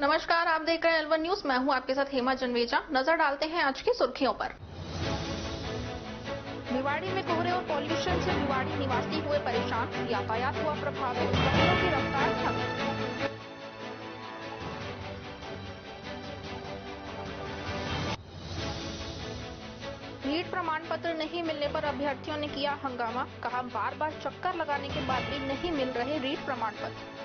नमस्कार, आप देख रहे हैं L1 न्यूज। मैं हूं आपके साथ हेमा जन्वेजा। नजर डालते हैं आज की सुर्खियों पर। भिवाड़ी में कोहरे और पॉल्यूशन से भिवाड़ी निवासी हुए परेशान, यातायात हुआ प्रभावित, वाहनों की रफ्तार ठप। नीट प्रमाण पत्र नहीं मिलने पर अभ्यर्थियों ने किया हंगामा, कहा बार बार चक्कर लगाने के बाद भी नहीं मिल रहे नीट प्रमाण पत्र।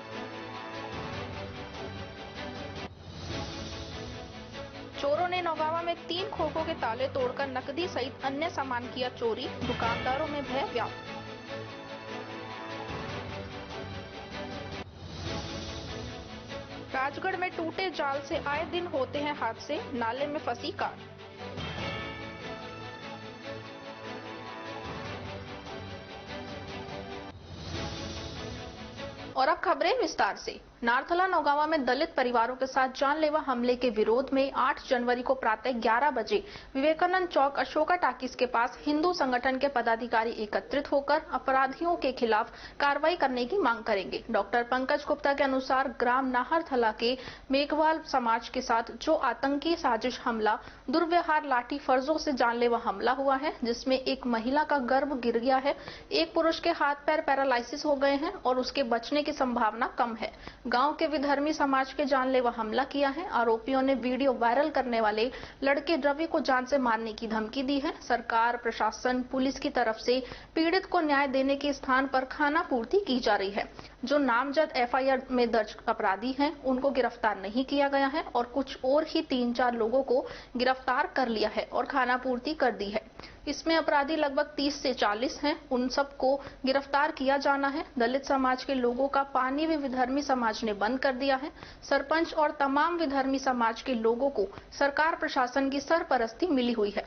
चोरों ने नौगावा में 3 खोखों के ताले तोड़कर नकदी सहित अन्य सामान किया चोरी, दुकानदारों में भय व्याप्त। राजगढ़ में टूटे जाल से आए दिन होते हैं हादसे, नाले में फंसी कार। और अब खबरें विस्तार से। नारथला नौगावा में दलित परिवारों के साथ जानलेवा हमले के विरोध में 8 जनवरी को प्रातः 11 बजे विवेकानंद चौक अशोका टाकीज के पास हिंदू संगठन के पदाधिकारी एकत्रित होकर अपराधियों के खिलाफ कार्रवाई करने की मांग करेंगे। डॉक्टर पंकज गुप्ता के अनुसार ग्राम नाहरथला के मेघवाल समाज के साथ जो आतंकी साजिश हमला, दुर्व्यवहार, लाठी फर्जों से जानलेवा हमला हुआ है, जिसमें एक महिला का गर्भ गिर गया है, एक पुरुष के हाथ पैर पैरालाइसिस हो गए हैं और उसके बचने की संभावना कम है। गांव के विधर्मी समाज के जानलेवा हमला किया है। आरोपियों ने वीडियो वायरल करने वाले लड़के रवि को जान से मारने की धमकी दी है। सरकार, प्रशासन, पुलिस की तरफ से पीड़ित को न्याय देने के स्थान पर खाना पूर्ति की जा रही है। जो नामजद एफआईआर में दर्ज अपराधी हैं, उनको गिरफ्तार नहीं किया गया है और कुछ और ही 3-4 लोगों को गिरफ्तार कर लिया है और खाना पूर्ति कर दी है। इसमें अपराधी लगभग 30 से 40 हैं। उन सबको गिरफ्तार किया जाना है। दलित समाज के लोगों का पानी भी विधर्मी समाज ने बंद कर दिया है। सरपंच और तमाम विधर्मी समाज के लोगों को सरकार प्रशासन की सरपरस्ती मिली हुई है।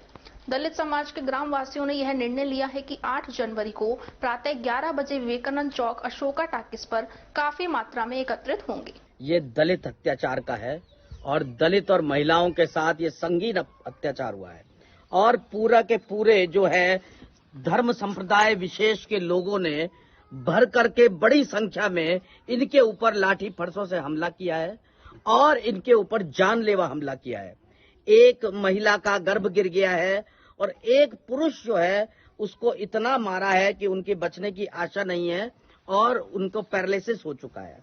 दलित समाज के ग्रामवासियों ने यह निर्णय लिया है कि 8 जनवरी को प्रातः 11 बजे विवेकानंद चौक अशोका टाकीज पर काफी मात्रा में एकत्रित होंगे। ये दलित अत्याचार का है और दलित और महिलाओं के साथ ये संगीन अत्याचार हुआ है और पूरा के पूरे जो है धर्म संप्रदाय विशेष के लोगों ने भर करके बड़ी संख्या में इनके ऊपर लाठी फरसों से हमला किया है और इनके ऊपर जानलेवा हमला किया है। एक महिला का गर्भ गिर गया है और एक पुरुष जो है उसको इतना मारा है कि उनके बचने की आशा नहीं है और उनको पैरालिसिस हो चुका है।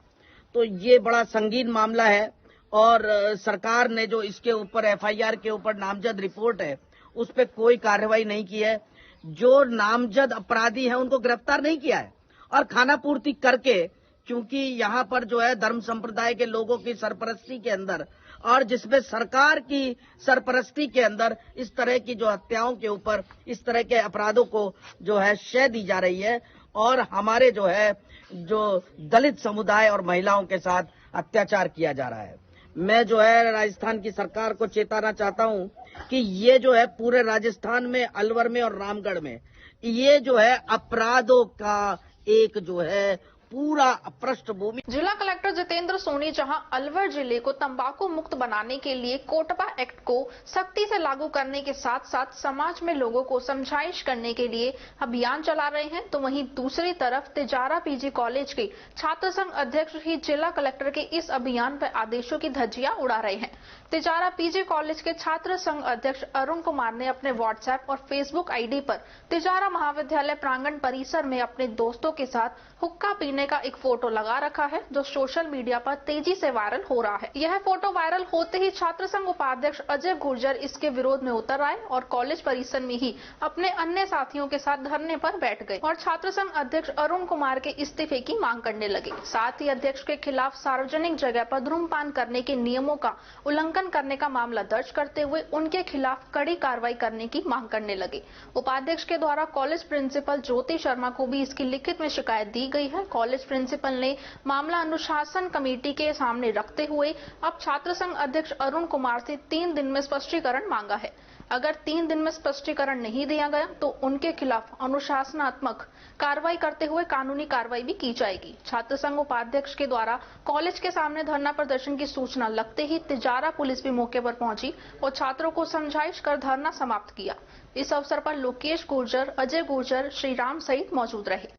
तो ये बड़ा संगीन मामला है और सरकार ने जो इसके ऊपर एफआईआर के ऊपर नामजद रिपोर्ट है उस पर कोई कार्रवाई नहीं की है। जो नामजद अपराधी हैं उनको गिरफ्तार नहीं किया है और खाना पूर्ति करके, क्योंकि यहाँ पर जो है धर्म संप्रदाय के लोगों की सरपरस्ती के अंदर और जिसमें सरकार की सरपरस्ती के अंदर इस तरह की जो हत्याओं के ऊपर इस तरह के अपराधों को जो है शय दी जा रही है और हमारे जो है जो दलित समुदाय और महिलाओं के साथ अत्याचार किया जा रहा है। मैं जो है राजस्थान की सरकार को चेताना चाहता हूं कि ये जो है पूरे राजस्थान में, अलवर में और रामगढ़ में ये जो है अपराधों का एक जो है पूरा पृष्ठभूमि। जिला कलेक्टर जितेंद्र सोनी जहां अलवर जिले को तंबाकू मुक्त बनाने के लिए कोटपा एक्ट को सख्ती से लागू करने के साथ साथ समाज में लोगों को समझाइश करने के लिए अभियान चला रहे हैं, तो वहीं दूसरी तरफ तिजारा पीजी कॉलेज के छात्र संघ अध्यक्ष ही जिला कलेक्टर के इस अभियान पर आदेशों की धज्जियां उड़ा रहे हैं। तिजारा पीजी कॉलेज के छात्र संघ अध्यक्ष अरुण कुमार ने अपने व्हाट्सएप और फेसबुक आईडी पर तिजारा महाविद्यालय प्रांगण परिसर में अपने दोस्तों के साथ हुक्का पीने का एक फोटो लगा रखा है, जो सोशल मीडिया पर तेजी से वायरल हो रहा है। यह फोटो वायरल होते ही छात्र संघ उपाध्यक्ष अजय गुर्जर इसके विरोध में उतर आए और कॉलेज परिसर में ही अपने अन्य साथियों के साथ धरने पर बैठ गए और छात्र संघ अध्यक्ष अरुण कुमार के इस्तीफे की मांग करने लगे। साथ ही अध्यक्ष के खिलाफ सार्वजनिक जगह पर धूम्रपान करने के नियमों का उल्लंघन करने का मामला दर्ज करते हुए उनके खिलाफ कड़ी कार्रवाई करने की मांग करने लगे। उपाध्यक्ष के द्वारा कॉलेज प्रिंसिपल ज्योति शर्मा को भी इसकी लिखित में शिकायत दी गई है। कॉलेज प्रिंसिपल ने मामला अनुशासन कमेटी के सामने रखते हुए अब छात्र संघ अध्यक्ष अरुण कुमार से 3 दिन में स्पष्टीकरण मांगा है। अगर 3 दिन में स्पष्टीकरण नहीं दिया गया तो उनके खिलाफ अनुशासनात्मक कार्रवाई करते हुए कानूनी कार्रवाई भी की जाएगी। छात्र संघ उपाध्यक्ष के द्वारा कॉलेज के सामने धरना प्रदर्शन की सूचना लगते ही तिजारा पुलिस भी मौके पर पहुंची और छात्रों को समझाइश कर धरना समाप्त किया। इस अवसर पर लोकेश गुर्जर, अजय गुर्जर, श्रीराम सहित मौजूद रहे।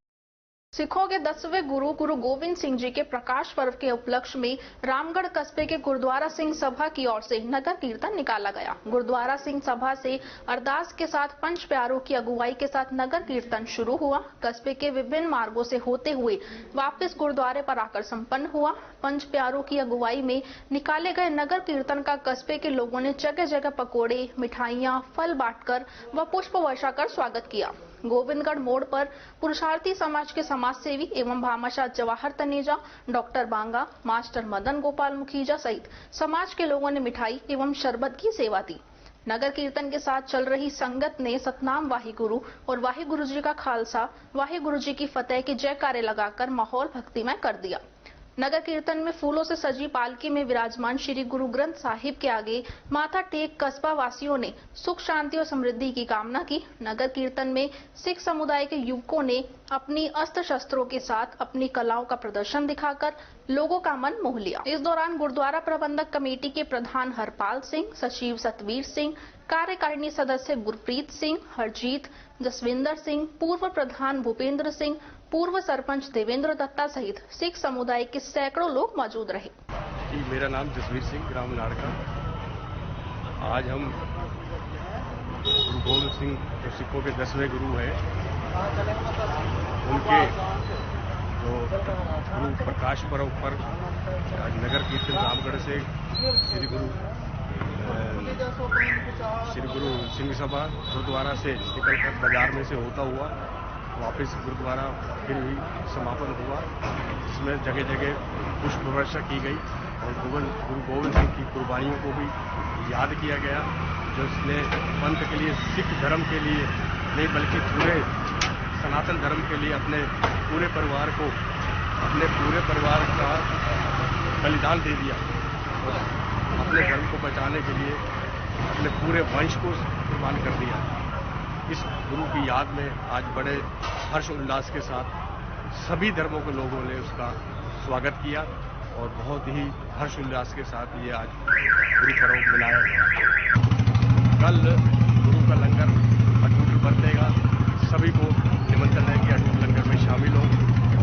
सिखों के 10वें गुरु गुरु गोविंद सिंह जी के प्रकाश पर्व के उपलक्ष्य में रामगढ़ कस्बे के गुरुद्वारा सिंह सभा की ओर से नगर कीर्तन निकाला गया। गुरुद्वारा सिंह सभा से अरदास के साथ पंच प्यारों की अगुवाई के साथ नगर कीर्तन शुरू हुआ। कस्बे के विभिन्न मार्गों से होते हुए वापस गुरुद्वारे पर आकर संपन्न हुआ। पंच प्यारों की अगुवाई में निकाले गए नगर कीर्तन का कस्बे के लोगों ने जगह जगह पकौड़े, मिठाइयां, फल बांटकर व पुष्प वर्षा कर स्वागत किया। गोविंदगढ़ मोड़ पर पुरुषार्थी समाज के समाज सेवी एवं भामाशाह जवाहर तनेजा, डॉक्टर बांगा, मास्टर मदन गोपाल मुखीजा सहित समाज के लोगों ने मिठाई एवं शरबत की सेवा दी। नगर कीर्तन के साथ चल रही संगत ने सतनाम वाहिगुरु और वाहिगुरु जी का खालसा, वाहिगुरु जी की फतेह के जयकारे लगाकर माहौल भक्तिमय कर दिया। नगर कीर्तन में फूलों से सजी पालकी में विराजमान श्री गुरु ग्रंथ साहिब के आगे माथा टेक कस्बा वासियों ने सुख, शांति और समृद्धि की कामना की। नगर कीर्तन में सिख समुदाय के युवकों ने अपनी अस्त्र शस्त्रों के साथ अपनी कलाओं का प्रदर्शन दिखाकर लोगों का मन मोह लिया। इस दौरान गुरुद्वारा प्रबंधक कमेटी के प्रधान हरपाल सिंह, सचिव सतवीर सिंह, कार्यकारिणी सदस्य गुरप्रीत सिंह, हरजीत, जसविंदर सिंह, पूर्व प्रधान भूपेंद्र सिंह, पूर्व सरपंच देवेंद्र दत्ता सहित सिख समुदाय के सैकड़ों लोग मौजूद रहे। जी, मेरा नाम जसवीर सिंह, ग्राम लाड़का। आज हम गुरु गोविंद सिंह जो सिखों के 10वें गुरु हैं, उनके जो गुरु प्रकाश पर्व पर आज नगर कीर्तन रामगढ़ से श्री गुरु सिंह सभा गुरुद्वारा से निकलकर बाजार में से होता हुआ वापस गुरुद्वारा फिर भी समापन हुआ, जिसमें जगह जगह पुष्प वर्षा की गई और गुरु गोविंद सिंह की कुर्बानियों को भी याद किया गया, जो इसने पंथ के लिए, सिख धर्म के लिए नहीं बल्कि पूरे सनातन धर्म के लिए अपने पूरे परिवार का बलिदान दे दिया और अपने धर्म को बचाने के लिए अपने पूरे वंश को कुर्बान कर दिया। इस गुरु की याद में आज बड़े हर्ष उल्लास के साथ सभी धर्मों के लोगों ने उसका स्वागत किया और बहुत ही हर्ष उल्लास के साथ ये आज गुरु पर्व मनाया गया। कल गुरु का लंगर अटूट बरतेगा। सभी को निमंत्रण है कि अटूट लंगर में शामिल हो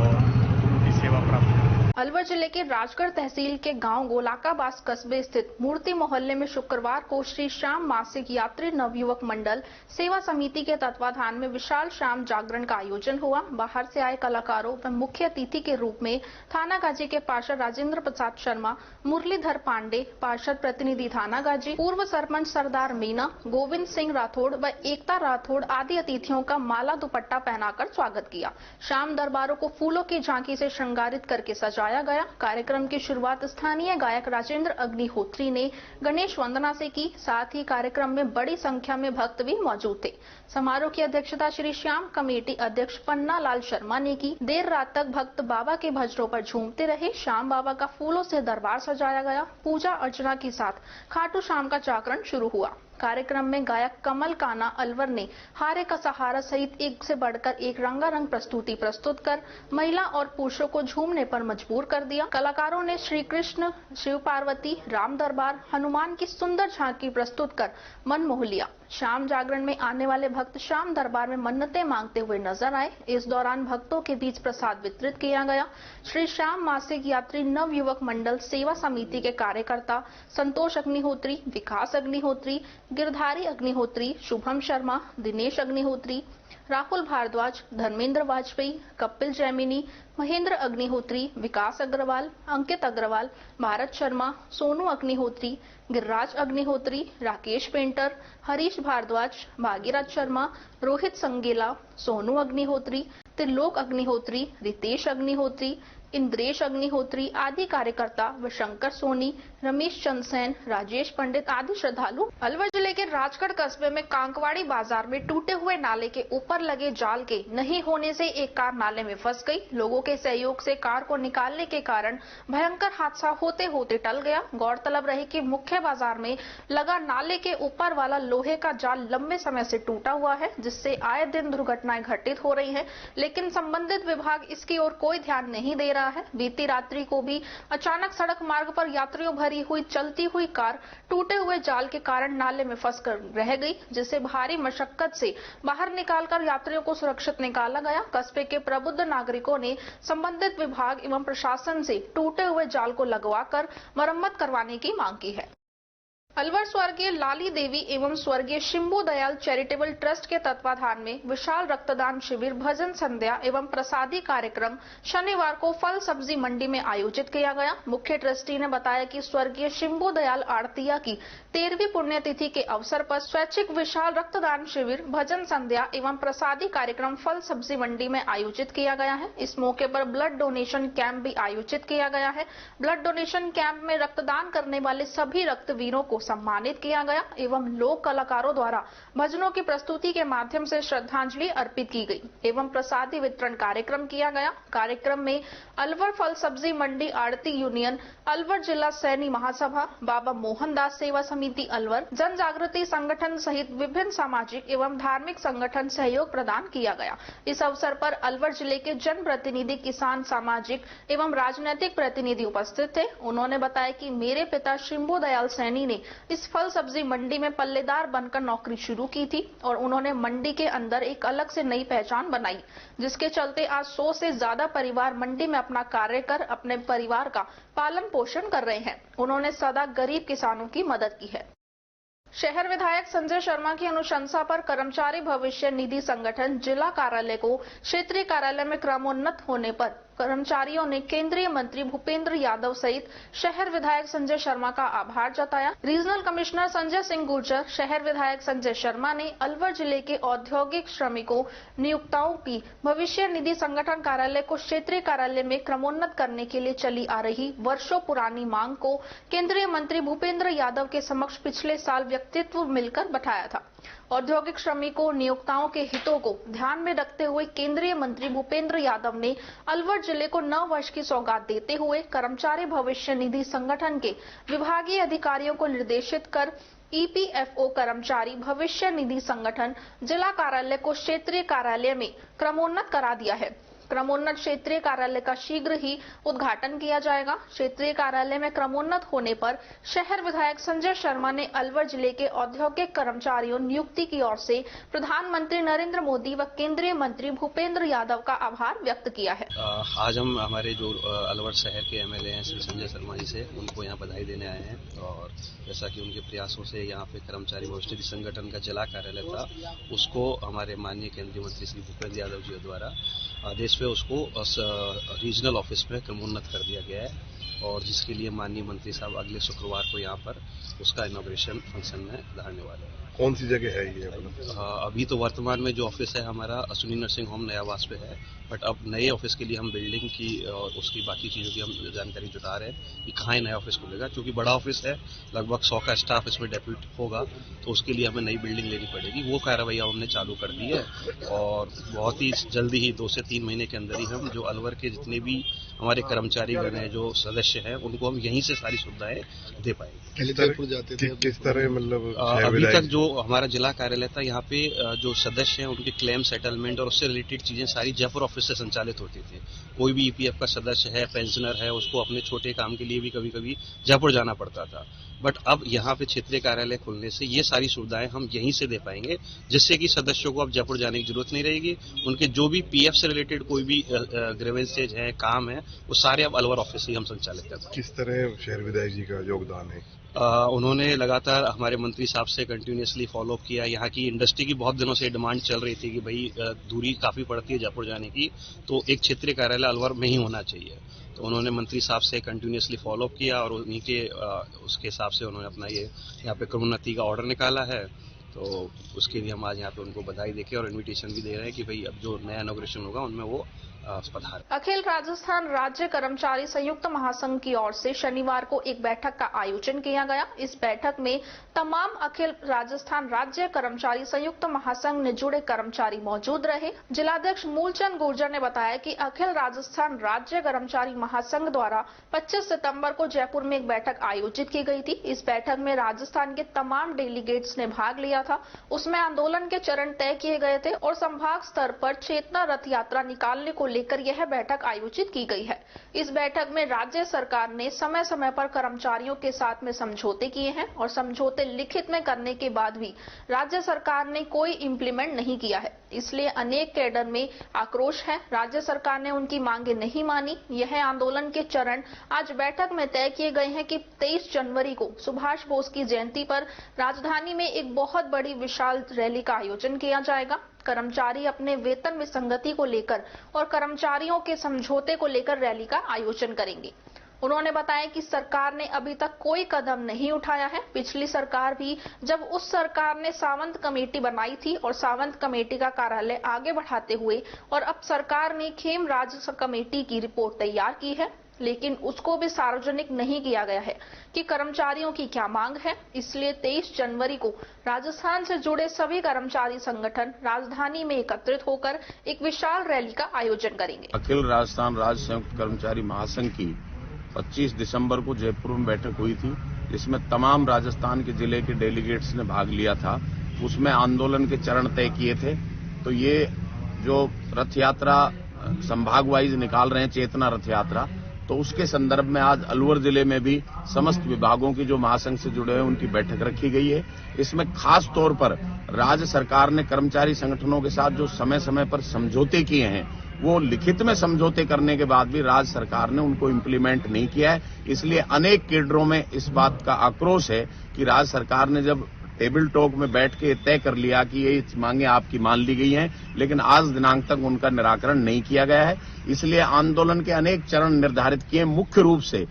और गुरु की सेवा प्राप्त करें। अलवर जिले के राजगढ़ तहसील के गांव गोलाकाबास कस्बे स्थित मूर्ति मोहल्ले में शुक्रवार को श्री श्याम मासिक यात्री नवयुवक मंडल सेवा समिति के तत्वाधान में विशाल श्याम जागरण का आयोजन हुआ। बाहर से आए कलाकारों व मुख्य अतिथि के रूप में थानागाजी के पार्षद राजेंद्र प्रसाद शर्मा, मुरलीधर पांडे, पार्षद प्रतिनिधि थानागाजी, पूर्व सरपंच सरदार मीना, गोविंद सिंह राठौड़ व एकता राठौड़ आदि अतिथियों का माला दुपट्टा पहनाकर स्वागत किया। श्याम दरबारों को फूलों की झांकी से श्रृंगारित करके सजाया गया। कार्यक्रम की शुरुआत स्थानीय गायक राजेंद्र अग्निहोत्री ने गणेश वंदना से की। साथ ही कार्यक्रम में बड़ी संख्या में भक्त भी मौजूद थे। समारोह की अध्यक्षता श्री श्याम कमेटी अध्यक्ष पन्ना लाल शर्मा ने की। देर रात तक भक्त बाबा के भजनों पर झूमते रहे। श्याम बाबा का फूलों से दरबार सजाया गया। पूजा अर्चना के साथ खाटू श्याम का जागरण शुरू हुआ। कार्यक्रम में गायक कमल काना अलवर ने हारे का सहारा सहित एक से बढ़कर एक रंगारंग प्रस्तुति प्रस्तुत कर महिला और पुरुषों को झूमने पर मजबूर कर दिया। कलाकारों ने श्री कृष्ण, शिव पार्वती, राम दरबार, हनुमान की सुंदर झांकी प्रस्तुत कर मन मोह लिया। श्याम जागरण में आने वाले भक्त श्याम दरबार में मन्नतें मांगते हुए नजर आए। इस दौरान भक्तों के बीच प्रसाद वितरित किया गया। श्री श्याम मासिक यात्री नव युवक मंडल सेवा समिति के कार्यकर्ता संतोष अग्निहोत्री, विकास अग्निहोत्री, गिरधारी अग्निहोत्री, शुभम शर्मा, दिनेश अग्निहोत्री, राहुल भारद्वाज, धर्मेंद्र वाजपेयी, कपिल जैमिनी, महेंद्र अग्निहोत्री, विकास अग्रवाल, अंकित अग्रवाल, भारत शर्मा, सोनू अग्निहोत्री, गिरिराज अग्निहोत्री, राकेश पेंटर, हरीश भारद्वाज, भागीरथ शर्मा, रोहित संगेला, सोनू अग्निहोत्री, त्रिलोक अग्निहोत्री, रितेश अग्निहोत्री, इंद्रेश अग्निहोत्री आदि कार्यकर्ता व शंकर सोनी, रमेश चंदसेन, राजेश पंडित आदि श्रद्धालु। अलवर जिले के राजगढ़ कस्बे में कांकवाड़ी बाजार में टूटे हुए नाले के ऊपर लगे जाल के नहीं होने से एक कार नाले में फंस गई। लोगों के सहयोग से कार को निकालने के कारण भयंकर हादसा होते होते टल गया। गौरतलब रहे कि मुख्य बाजार में लगा नाले के ऊपर वाला लोहे का जाल लंबे समय से टूटा हुआ है, जिससे आए दिन दुर्घटनाएं घटित हो रही है, लेकिन संबंधित विभाग इसकी ओर कोई ध्यान नहीं दे रहा गया है। बीती रात्रि को भी अचानक सड़क मार्ग पर यात्रियों भरी हुई चलती हुई कार टूटे हुए जाल के कारण नाले में फंसकर रह गई, जिसे भारी मशक्कत से बाहर निकालकर यात्रियों को सुरक्षित निकाला गया। कस्बे के प्रबुद्ध नागरिकों ने संबंधित विभाग एवं प्रशासन से टूटे हुए जाल को लगवाकर मरम्मत करवाने की मांग की है। अलवर स्वर्गीय लाली देवी एवं स्वर्गीय शिंबू दयाल चैरिटेबल ट्रस्ट के तत्वाधान में विशाल रक्तदान शिविर, भजन संध्या एवं प्रसादी कार्यक्रम शनिवार को फल सब्जी मंडी में आयोजित किया गया। मुख्य ट्रस्टी ने बताया कि स्वर्गीय शिंबू दयाल आड़तिया की 13वीं पुण्यतिथि के अवसर पर स्वैच्छिक विशाल रक्तदान शिविर, भजन संध्या एवं प्रसादी कार्यक्रम फल सब्जी मंडी में आयोजित किया गया है। इस मौके पर ब्लड डोनेशन कैंप भी आयोजित किया गया है। ब्लड डोनेशन कैंप में रक्तदान करने वाले सभी रक्तवीरों को सम्मानित किया गया एवं लोक कलाकारों द्वारा भजनों की प्रस्तुति के माध्यम से श्रद्धांजलि अर्पित की गई एवं प्रसादी वितरण कार्यक्रम किया गया। कार्यक्रम में अलवर फल सब्जी मंडी आड़ती यूनियन, अलवर जिला सैनी महासभा, बाबा मोहनदास सेवा समिति अलवर, जन जागृति संगठन सहित विभिन्न सामाजिक एवं धार्मिक संगठन सहयोग प्रदान किया गया। इस अवसर पर अलवर जिले के जन प्रतिनिधि, किसान, सामाजिक एवं राजनीतिक प्रतिनिधि उपस्थित थे। उन्होंने बताया कि मेरे पिता शिंबू दयाल सैनी ने इस फल सब्जी मंडी में पल्लेदार बनकर नौकरी शुरू की थी और उन्होंने मंडी के अंदर एक अलग से नई पहचान बनाई, जिसके चलते आज 100 से ज्यादा परिवार मंडी में अपना कार्य कर अपने परिवार का पालन पोषण कर रहे हैं। उन्होंने सदा गरीब किसानों की मदद की है। शहर विधायक संजय शर्मा की अनुशंसा पर कर्मचारी भविष्य निधि संगठन जिला कार्यालय को क्षेत्रीय कार्यालय में क्रमोन्नत होने पर कर्मचारियों ने केंद्रीय मंत्री भूपेंद्र यादव सहित शहर विधायक संजय शर्मा का आभार जताया। रीजनल कमिश्नर संजय सिंह गुर्जर, शहर विधायक संजय शर्मा ने अलवर जिले के औद्योगिक श्रमिकों नियोक्ताओं की भविष्य निधि संगठन कार्यालय को क्षेत्रीय कार्यालय में क्रमोन्नत करने के लिए चली आ रही वर्षों पुरानी मांग को केंद्रीय मंत्री भूपेंद्र यादव के समक्ष पिछले साल व्यक्तित्व मिलकर बैठाया था। औद्योगिक श्रमिकों नियोक्ताओं के हितों को ध्यान में रखते हुए केंद्रीय मंत्री भूपेंद्र यादव ने अलवर जिले को 9 वर्ष की सौगात देते हुए कर्मचारी भविष्य निधि संगठन के विभागीय अधिकारियों को निर्देशित कर ईपीएफओ कर्मचारी भविष्य निधि संगठन जिला कार्यालय को क्षेत्रीय कार्यालय में क्रमोन्नत करा दिया है। क्रमोन्नत क्षेत्रीय कार्यालय का शीघ्र ही उद्घाटन किया जाएगा। क्षेत्रीय कार्यालय में क्रमोन्नत होने पर शहर विधायक संजय शर्मा ने अलवर जिले के औद्योगिक कर्मचारियों नियुक्ति की ओर से प्रधानमंत्री नरेंद्र मोदी व केंद्रीय मंत्री भूपेंद्र यादव का आभार व्यक्त किया है। आज हम हमारे जो अलवर शहर के एमएलए हैं श्री संजय शर्मा जी से उनको यहाँ बधाई देने आए हैं और जैसा कि उनके प्रयासों से यहाँ पे कर्मचारी भविष्य निधि संगठन का जिला कार्यालय था उसको हमारे माननीय केंद्रीय मंत्री श्री भूपेंद्र यादव जी द्वारा आदेश पे उसको रीजनल ऑफिस में क्रमोन्नत कर दिया गया है और जिसके लिए माननीय मंत्री साहब अगले शुक्रवार को यहाँ पर उसका इनॉग्रेशन फंक्शन में धारने वाले हैं। कौन सी जगह है ये? अभी तो वर्तमान में जो ऑफिस है हमारा अश्विनी नर्सिंग होम नयावास पे है, बट अब नए ऑफिस के लिए हम बिल्डिंग की और उसकी बाकी चीज़ों की हम जानकारी जुटा रहे हैं कि कहाँ नया ऑफिस खुलेगा, क्योंकि बड़ा ऑफिस है, लगभग 100 का स्टाफ इसमें डेप्यूट होगा, तो उसके लिए हमें नई बिल्डिंग लेनी पड़ेगी। वो कार्रवाई हमने चालू कर दी है और बहुत ही जल्दी ही 2 से 3 महीने के अंदर ही हम जो अलवर के जितने भी हमारे कर्मचारीगण हैं, जो सदस्य हैं, उनको हम यहीं से सारी सुविधाएं दे पाएंगे। किस तरह मतलब अभी तक जो हमारा जिला कार्यालय था यहाँ पे जो सदस्य हैं उनके क्लेम सेटलमेंट और उससे रिलेटेड चीजें सारी जयपुर ऑफिस से संचालित होती थी। कोई भी ईपीएफ का सदस्य है, पेंशनर है, उसको अपने छोटे काम के लिए भी कभी कभी जयपुर जाना पड़ता था, बट अब यहाँ पे क्षेत्रीय कार्यालय खुलने से ये सारी सुविधाएं हम यहीं से दे पाएंगे, जिससे कि सदस्यों को अब जयपुर जाने की जरूरत नहीं रहेगी। उनके जो भी पीएफ से रिलेटेड कोई भी ग्रीवेंसेज है, काम है, वो सारे अब अलवर ऑफिस से हम संचालित करते हैं। किस तरह शहर विधायक जी का योगदान है? उन्होंने लगातार हमारे मंत्री साहब से कंटिन्यूसली फॉलोअप किया। यहाँ की इंडस्ट्री की बहुत दिनों से डिमांड चल रही थी कि भाई दूरी काफी पड़ती है जयपुर जाने की, तो एक क्षेत्रीय कार्यालय अलवर में ही होना चाहिए। तो उन्होंने मंत्री साहब से कंटिन्यूसली फॉलोअप किया और उन्हीं के उसके हिसाब से उन्होंने अपना ये यहाँ पे क्रमोन्नति का ऑर्डर निकाला है। तो उसके लिए हम आज यहाँ पे उनको बधाई देके और इन्विटेशन भी दे रहे हैं कि भाई अब जो नया इनॉग्रेशन होगा उनमें वो पधार। अखिल राजस्थान राज्य कर्मचारी संयुक्त महासंघ की ओर से शनिवार को एक बैठक का आयोजन किया गया। इस बैठक में तमाम अखिल राजस्थान राज्य कर्मचारी संयुक्त महासंघ ने जुड़े कर्मचारी मौजूद रहे। जिलाध्यक्ष मूलचंद गुर्जर ने बताया कि अखिल राजस्थान राज्य कर्मचारी महासंघ द्वारा 25 सितंबर को जयपुर में एक बैठक आयोजित की गई थी। इस बैठक में राजस्थान के तमाम डेलीगेट्स ने भाग लिया था। उसमें आंदोलन के चरण तय किए गए थे और संभाग स्तर पर चेतना रथ यात्रा निकालने को लेकर यह बैठक आयोजित की गई है। इस बैठक में राज्य सरकार ने समय समय पर कर्मचारियों के साथ में समझौते किए हैं और समझौते लिखित में करने के बाद भी राज्य सरकार ने कोई इम्प्लीमेंट नहीं किया है। इसलिए अनेक कैडर में आक्रोश है। राज्य सरकार ने उनकी मांगे नहीं मानी। यह आंदोलन के चरण आज बैठक में तय किए गए हैं कि 23 जनवरी को सुभाष बोस की जयंती पर राजधानी में एक बहुत बड़ी विशाल रैली का आयोजन किया जाएगा। कर्मचारी अपने वेतन विसंगति को लेकर और कर्मचारियों के समझौते को लेकर रैली का आयोजन करेंगे। उन्होंने बताया कि सरकार ने अभी तक कोई कदम नहीं उठाया है। पिछली सरकार भी जब उस सरकार ने सावंत कमेटी बनाई थी और सावंत कमेटी का कार्यालय आगे बढ़ाते हुए और अब सरकार ने खेमराज कमेटी की रिपोर्ट तैयार की है, लेकिन उसको भी सार्वजनिक नहीं किया गया है कि कर्मचारियों की क्या मांग है। इसलिए 23 जनवरी को राजस्थान से जुड़े सभी कर्मचारी संगठन राजधानी में एकत्रित होकर एक विशाल रैली का आयोजन करेंगे। अखिल राजस्थान राज्य संयुक्त कर्मचारी महासंघ की 25 दिसंबर को जयपुर में बैठक हुई थी, जिसमें तमाम राजस्थान के जिले के डेलीगेट्स ने भाग लिया था। उसमें आंदोलन के चरण तय किए थे। तो ये जो रथ यात्रा संभाग वाइज निकाल रहे हैं, चेतना रथ यात्रा, तो उसके संदर्भ में आज अलवर जिले में भी समस्त विभागों की जो महासंघ से जुड़े हैं उनकी बैठक रखी गई है। इसमें खास तौर पर राज्य सरकार ने कर्मचारी संगठनों के साथ जो समय समय पर समझौते किए हैं, वो लिखित में समझौते करने के बाद भी राज्य सरकार ने उनको इम्प्लीमेंट नहीं किया है। इसलिए अनेक केडरों में इस बात का आक्रोश है कि राज्य सरकार ने जब टेबल टॉक में बैठ के तय कर लिया कि ये मांगे आपकी मान ली गई हैं, लेकिन आज दिनांक तक उनका निराकरण नहीं किया गया है। इसलिए आंदोलन के अनेक चरण निर्धारित किए। मुख्य रूप से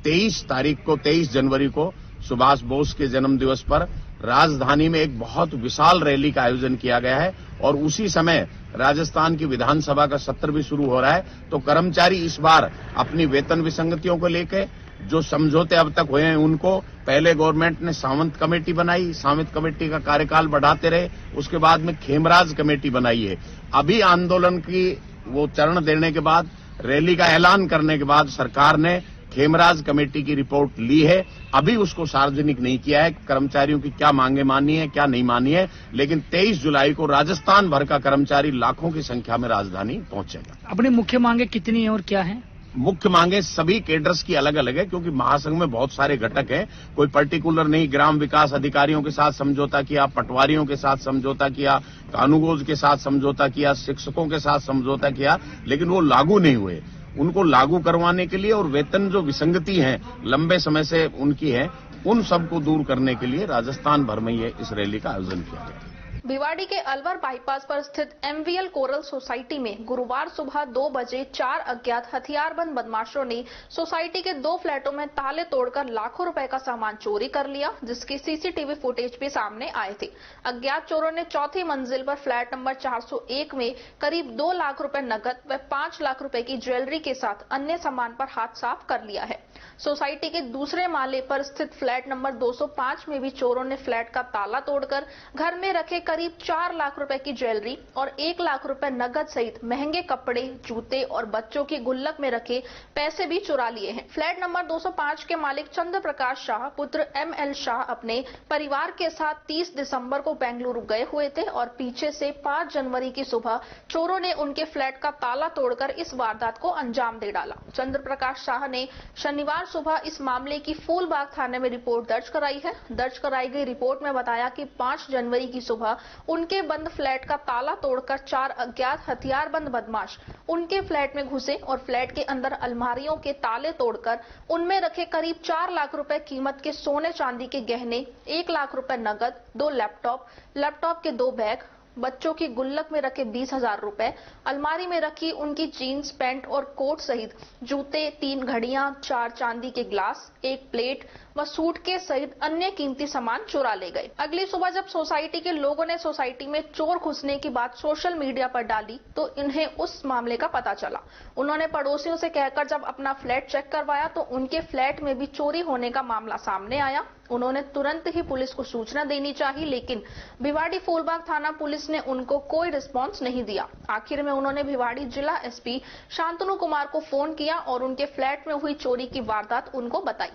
23 जनवरी को सुभाष बोस के जन्म दिवस पर राजधानी में एक बहुत विशाल रैली का आयोजन किया गया है और उसी समय राजस्थान की विधानसभा का सत्र भी शुरू हो रहा है। तो कर्मचारी इस बार अपनी वेतन विसंगतियों को लेकर जो समझौते अब तक हुए हैं उनको, पहले गवर्नमेंट ने सावंत कमेटी बनाई, सावंत कमेटी का कार्यकाल बढ़ाते रहे, उसके बाद में खेमराज कमेटी बनाई है। अभी आंदोलन की वो चरण देने के बाद, रैली का ऐलान करने के बाद सरकार ने खेमराज कमेटी की रिपोर्ट ली है। अभी उसको सार्वजनिक नहीं किया है, कर्मचारियों की क्या मांगे मानी है, क्या नहीं मानी है, लेकिन 23 जुलाई को राजस्थान भर का कर्मचारी लाखों की संख्या में राजधानी पहुंचेगा। अपनी मुख्य मांगे कितनी है और क्या है? मुख्य मांगे सभी केडर्स की अलग अलग है, क्योंकि महासंघ में बहुत सारे घटक हैं। कोई पर्टिकुलर नहीं। ग्राम विकास अधिकारियों के साथ समझौता किया, पटवारियों के साथ समझौता किया, कानूनगोज के साथ समझौता किया, शिक्षकों के साथ समझौता किया, लेकिन वो लागू नहीं हुए। उनको लागू करवाने के लिए और वेतन जो विसंगति है लंबे समय से उनकी है, उन सबको दूर करने के लिए राजस्थान भर में इस रैली का आयोजन किया गया। भिवाड़ी के अलवर बाईपास पर स्थित MVL कोरल सोसाइटी में गुरुवार सुबह 2 बजे 4 अज्ञात हथियारबंद बदमाशों ने सोसाइटी के 2 फ्लैटों में ताले तोड़कर लाखों रुपए का सामान चोरी कर लिया, जिसकी CCTV फुटेज भी सामने आए थे। अज्ञात चोरों ने चौथी मंजिल पर फ्लैट नंबर 401 में करीब 2 लाख रुपए नकद व 5 लाख रुपए की ज्वेलरी के साथ अन्य सामान पर हाथ साफ कर लिया है। सोसाइटी के दूसरे माले पर स्थित फ्लैट नंबर 205 में भी चोरों ने फ्लैट का ताला तोड़कर घर में रखे करीब 4 लाख रुपए की ज्वेलरी और 1 लाख रुपए नगद सहित महंगे कपड़े, जूते और बच्चों की गुल्लक में रखे पैसे भी चुरा लिए हैं। फ्लैट नंबर 205 के मालिक चंद्र प्रकाश शाह पुत्र ML शाह अपने परिवार के साथ 30 दिसंबर को बेंगलुरु गए हुए थे और पीछे से 5 जनवरी की सुबह चोरों ने उनके फ्लैट का ताला तोड़कर इस वारदात को अंजाम दे डाला। चंद्र प्रकाश शाह ने शनिवार सुबह इस मामले की फूलबाग थाने में रिपोर्ट दर्ज कराई है। दर्ज कराई गई रिपोर्ट में बताया कि 5 जनवरी की सुबह उनके बंद फ्लैट का ताला तोड़कर 4 अज्ञात हथियारबंद बदमाश उनके फ्लैट में घुसे और फ्लैट के अंदर अलमारियों के ताले तोड़कर उनमें रखे करीब 4 लाख रुपए कीमत के सोने चांदी के गहने, 1 लाख रुपए नगद, 2 लैपटॉप के 2 बैग, बच्चों की गुल्लक में रखे 20,000 रुपए, अलमारी में रखी उनकी जीन्स, पैंट और कोट सहित जूते, 3 घड़ियां, 4 चांदी के ग्लास, 1 प्लेट व सूटकेस सहित अन्य कीमती सामान चुरा ले गए। अगली सुबह जब सोसाइटी के लोगों ने सोसाइटी में चोर घुसने की बात सोशल मीडिया पर डाली तो इन्हें उस मामले का पता चला। उन्होंने पड़ोसियों से कहकर जब अपना फ्लैट चेक करवाया तो उनके फ्लैट में भी चोरी होने का मामला सामने आया। उन्होंने तुरंत ही पुलिस को सूचना देनी चाहिए, लेकिन भिवाड़ी फूलबाग थाना पुलिस ने उनको कोई रिस्पांस नहीं दिया। आखिर में उन्होंने भिवाड़ी जिला SP शांतनु कुमार को फोन किया और उनके फ्लैट में हुई चोरी की वारदात उनको बताई।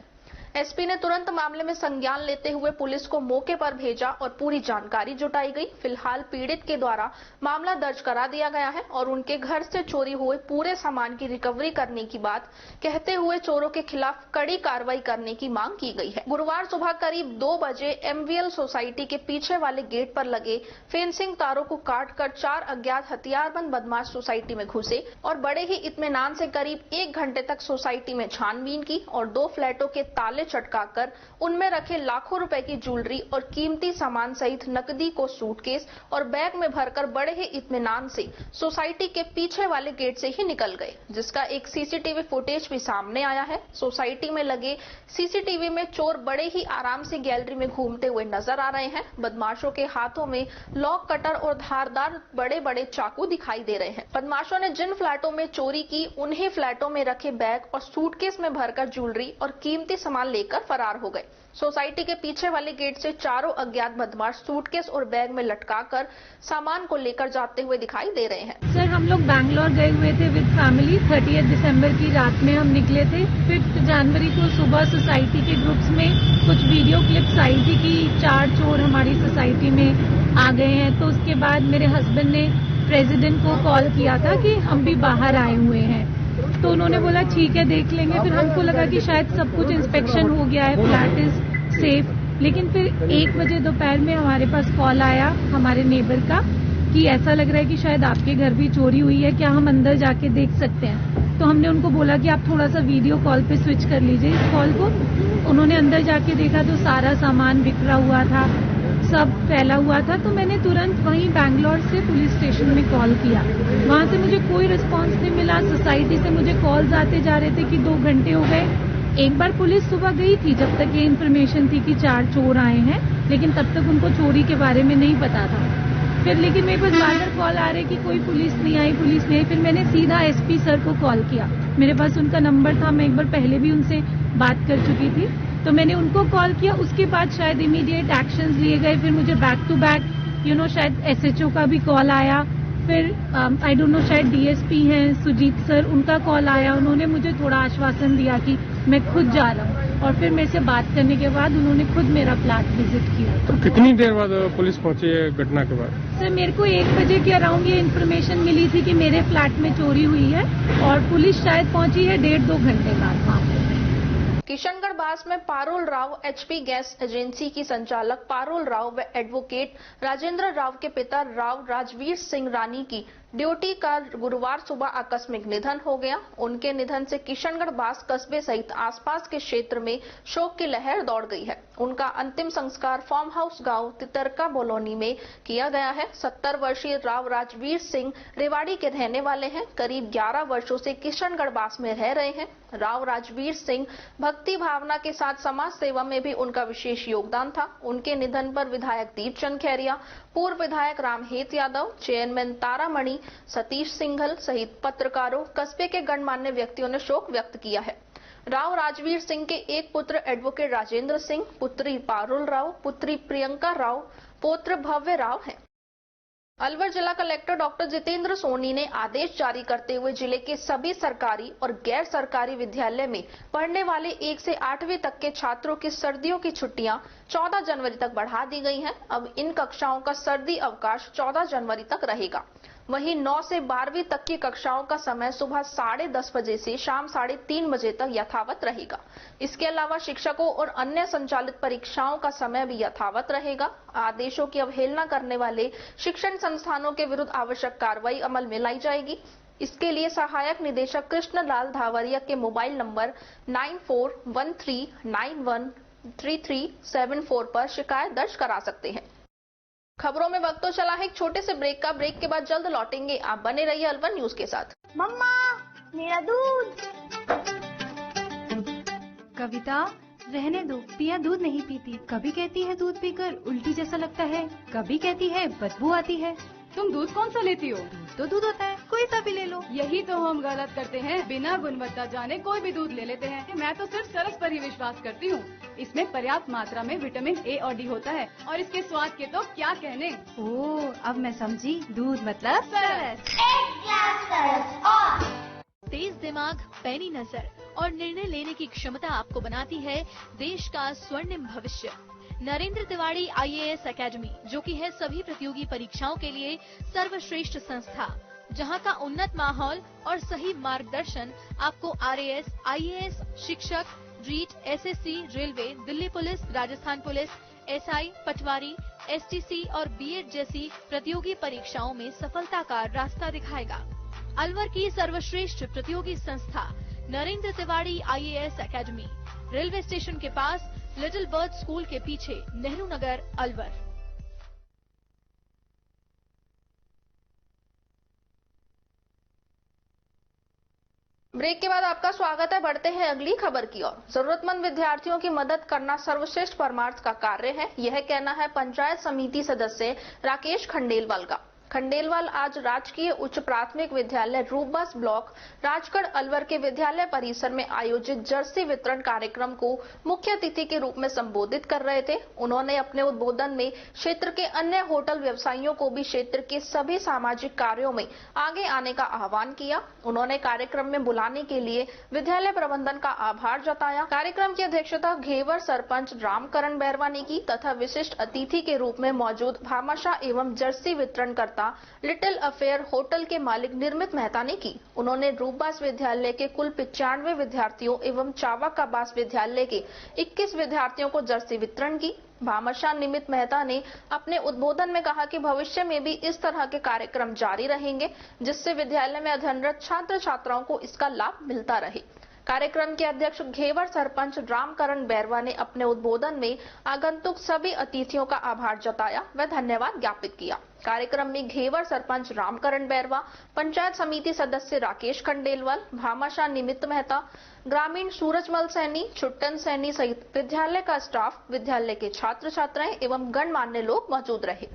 एसपी ने तुरंत मामले में संज्ञान लेते हुए पुलिस को मौके पर भेजा और पूरी जानकारी जुटाई गई। फिलहाल पीड़ित के द्वारा मामला दर्ज करा दिया गया है और उनके घर से चोरी हुए पूरे सामान की रिकवरी करने की बात कहते हुए चोरों के खिलाफ कड़ी कार्रवाई करने की मांग की गई है। गुरुवार सुबह करीब 2 बजे MVL सोसाइटी के पीछे वाले गेट पर लगे फेंसिंग तारों को काटकर 4 अज्ञात हथियारबंद बदमाश सोसाइटी में घुसे और बड़े ही इत्मीनान से करीब 1 घंटे तक सोसाइटी में छानबीन की और 2 फ्लैटों के ताले चटकाकर उनमें रखे लाखों रुपए की ज्वेलरी और कीमती सामान सहित नकदी को सूटकेस और बैग में भरकर बड़े ही इत्मीनान से सोसाइटी के पीछे वाले गेट से ही निकल गए, जिसका एक सीसीटीवी फुटेज भी सामने आया है। सोसाइटी में लगे सीसीटीवी में चोर बड़े ही आराम से गैलरी में घूमते हुए नजर आ रहे हैं। बदमाशों के हाथों में लॉक कटर और धारदार बड़े बड़े चाकू दिखाई दे रहे हैं। बदमाशों ने जिन फ्लैटों में चोरी की उन्हीं फ्लैटों में रखे बैग और सूटकेस में भरकर ज्वेलरी और कीमती सामान लेकर फरार हो गए। सोसाइटी के पीछे वाले गेट से चारों अज्ञात बदमाश सूटकेस और बैग में लटकाकर सामान को लेकर जाते हुए दिखाई दे रहे हैं। सर, हम लोग बैंगलोर गए हुए थे विद फैमिली। 30 दिसंबर की रात में हम निकले थे। 5 जनवरी को सुबह सोसाइटी के ग्रुप्स में कुछ वीडियो क्लिप्स आई थी कि 4 चोर हमारी सोसाइटी में आ गए हैं। तो उसके बाद मेरे हस्बैंड ने प्रेसिडेंट को कॉल किया था कि हम भी बाहर आए हुए हैं। तो उन्होंने बोला ठीक है देख लेंगे। फिर हमको लगा कि शायद सब कुछ इंस्पेक्शन हो गया है, फ्लैट इज सेफ। लेकिन फिर 1 बजे दोपहर में हमारे पास कॉल आया हमारे नेबर का कि ऐसा लग रहा है कि शायद आपके घर भी चोरी हुई है, क्या हम अंदर जाके देख सकते हैं। तो हमने उनको बोला कि आप थोड़ा सा वीडियो कॉल पे स्विच कर लीजिए इस कॉल को। उन्होंने अंदर जाके देखा तो सारा सामान बिखरा हुआ था, सब फैला हुआ था। तो मैंने तुरंत वहीं बैंगलोर से पुलिस स्टेशन में कॉल किया। वहां से मुझे कोई रिस्पांस नहीं मिला। सोसाइटी से मुझे कॉल्स आते जा रहे थे कि 2 घंटे हो गए। एक बार पुलिस सुबह गई थी जब तक ये इन्फॉर्मेशन थी कि 4 चोर आए हैं, लेकिन तब तक उनको चोरी के बारे में नहीं पता था। फिर लेकिन मेरे पास बार-बार कॉल आ रहे कि कोई पुलिस नहीं आई। फिर मैंने सीधा एसपी सर को कॉल किया। मेरे पास उनका नंबर था, मैं एक बार पहले भी उनसे बात कर चुकी थी। तो मैंने उनको कॉल किया। उसके बाद शायद इमीडिएट एक्शंस लिए गए। फिर मुझे बैक टू बैक शायद SHO का भी कॉल आया। फिर आई डोंट नो शायद DSP हैं सुजीत सर, उनका कॉल आया। उन्होंने मुझे थोड़ा आश्वासन दिया कि मैं खुद जा रहा हूँ। और फिर मेरे से बात करने के बाद उन्होंने खुद मेरा फ्लैट विजिट किया। तो कितनी देर बाद पुलिस पहुंची है घटना के बाद? सर, मेरे को 1 बजे के अराउंड ये इन्फॉर्मेशन मिली थी कि मेरे फ्लैट में चोरी हुई है और पुलिस शायद पहुंची है 1.5-2 घंटे बाद वहाँ पे। किशनगढ़ बास में Parul Rao HP gas agency की संचालक पारुल राव व एडवोकेट राजेंद्र राव के पिता राव राजवीर सिंह रानी की ड्यूटी का गुरुवार सुबह आकस्मिक निधन हो गया। उनके निधन से किशनगढ़ बास कस्बे सहित आसपास के क्षेत्र में शोक की लहर दौड़ गई है। उनका अंतिम संस्कार फार्म हाउस गांव तितरका बोलोनी में किया गया है। 70 वर्षीय राव राजवीर सिंह रेवाड़ी के रहने वाले हैं। करीब 11 वर्षों से किशनगढ़ बास में रह रहे हैं। राव राजवीर सिंह भक्ति भावना के साथ समाज सेवा में भी उनका विशेष योगदान था। उनके निधन पर विधायक दीपचंद खैरिया, पूर्व विधायक रामहेत यादव, चेयरमैन तारामणि, सतीश सिंघल सहित पत्रकारों, कस्बे के गणमान्य व्यक्तियों ने शोक व्यक्त किया है। राव राजवीर सिंह के एक पुत्र एडवोकेट राजेंद्र सिंह, पुत्री पारुल राव, पुत्री प्रियंका राव, पौत्र भव्य राव हैं। अलवर जिला कलेक्टर डॉक्टर जितेंद्र सोनी ने आदेश जारी करते हुए जिले के सभी सरकारी और गैर सरकारी विद्यालय में पढ़ने वाले 1 से 8वीं तक के छात्रों की सर्दियों की छुट्टियां 14 जनवरी तक बढ़ा दी गई हैं। अब इन कक्षाओं का सर्दी अवकाश 14 जनवरी तक रहेगा। वहीं 9 से 12वीं तक की कक्षाओं का समय सुबह 10:30 बजे से शाम 3:30 बजे तक यथावत रहेगा। इसके अलावा शिक्षकों और अन्य संचालित परीक्षाओं का समय भी यथावत रहेगा। आदेशों की अवहेलना करने वाले शिक्षण संस्थानों के विरुद्ध आवश्यक कार्रवाई अमल में लाई जाएगी। इसके लिए सहायक निदेशक कृष्णलाल धावरिया के मोबाइल नंबर 9413913374 पर शिकायत दर्ज करा सकते हैं। खबरों में वक्त तो चला है एक छोटे से ब्रेक का। ब्रेक के बाद जल्द लौटेंगे। आप बने रहिए अलवर न्यूज के साथ। मम्मा, मेरा दूध। कविता, रहने दो, पिया दूध नहीं पीती। कभी कहती है दूध पीकर उल्टी जैसा लगता है, कभी कहती है बदबू आती है। तुम दूध कौन सा लेती हो? दूध तो दूध होता है, कोई सा भी ले लो। यही तो हम गलत करते हैं, बिना गुणवत्ता जाने कोई भी दूध ले लेते हैं। मैं तो सिर्फ सरस पर ही विश्वास करती हूँ। इसमें पर्याप्त मात्रा में विटामिन A और D होता है और इसके स्वाद के तो क्या कहने। ओह, अब मैं समझी, दूध मतलब सरस। एक ग्लास सरस और तेज दिमाग, पैनी नजर और निर्णय लेने की क्षमता आपको बनाती है देश का स्वर्णिम भविष्य। नरेंद्र तिवारी IAS एकेडमी, जो कि है सभी प्रतियोगी परीक्षाओं के लिए सर्वश्रेष्ठ संस्था, जहां का उन्नत माहौल और सही मार्गदर्शन आपको RAS, IAS, शिक्षक, REET, SSC, railway, Delhi police, Rajasthan police, SI, patwari, STC और B.Ed जैसी प्रतियोगी परीक्षाओं में सफलता का रास्ता दिखाएगा। अलवर की सर्वश्रेष्ठ प्रतियोगी संस्था Narendra Tiwari IAS academy, railway station के पास, लिटिल बर्ड स्कूल के पीछे, नेहरू नगर, अलवर। ब्रेक के बाद आपका स्वागत है। बढ़ते हैं अगली खबर की ओर। जरूरतमंद विद्यार्थियों की मदद करना सर्वश्रेष्ठ परमार्थ का कार्य है, यह कहना है पंचायत समिति सदस्य राकेश खंडेलवाल का। खंडेलवाल आज राजकीय उच्च प्राथमिक विद्यालय रूपबास ब्लॉक राजगढ़ अलवर के विद्यालय परिसर में आयोजित जर्सी वितरण कार्यक्रम को मुख्य अतिथि के रूप में संबोधित कर रहे थे। उन्होंने अपने उद्बोधन में क्षेत्र के अन्य होटल व्यवसायियों को भी क्षेत्र के सभी सामाजिक कार्यों में आगे आने का आह्वान किया। उन्होंने कार्यक्रम में बुलाने के लिए विद्यालय प्रबंधन का आभार जताया। कार्यक्रम की अध्यक्षता घेवर सरपंच रामकरण बैरवा ने की तथा विशिष्ट अतिथि के रूप में मौजूद भामाशाह एवं जर्सी वितरण करता लिटिल अफेयर होटल के मालिक निर्मित मेहता ने की। उन्होंने रूपबास विद्यालय के कुल 95 विद्यार्थियों एवं चावक आवास विद्यालय के 21 विद्यार्थियों को जर्सी वितरण की। भामाशाह निमित मेहता ने अपने उद्बोधन में कहा कि भविष्य में भी इस तरह के कार्यक्रम जारी रहेंगे, जिससे विद्यालय में अध्ययनरत छात्र छात्राओं को इसका लाभ मिलता रहे। कार्यक्रम के अध्यक्ष घेवर सरपंच रामकरण बैरवा ने अपने उद्बोधन में आगंतुक सभी अतिथियों का आभार जताया व धन्यवाद ज्ञापित किया। कार्यक्रम में घेवर सरपंच रामकरण बैरवा, पंचायत समिति सदस्य राकेश खंडेलवाल, भामाशाह निमित मेहता, ग्रामीण सूरजमल सैनी, छुट्टन सैनी सहित विद्यालय का स्टाफ, विद्यालय के छात्र छात्राएं एवं गणमान्य लोग मौजूद रहे।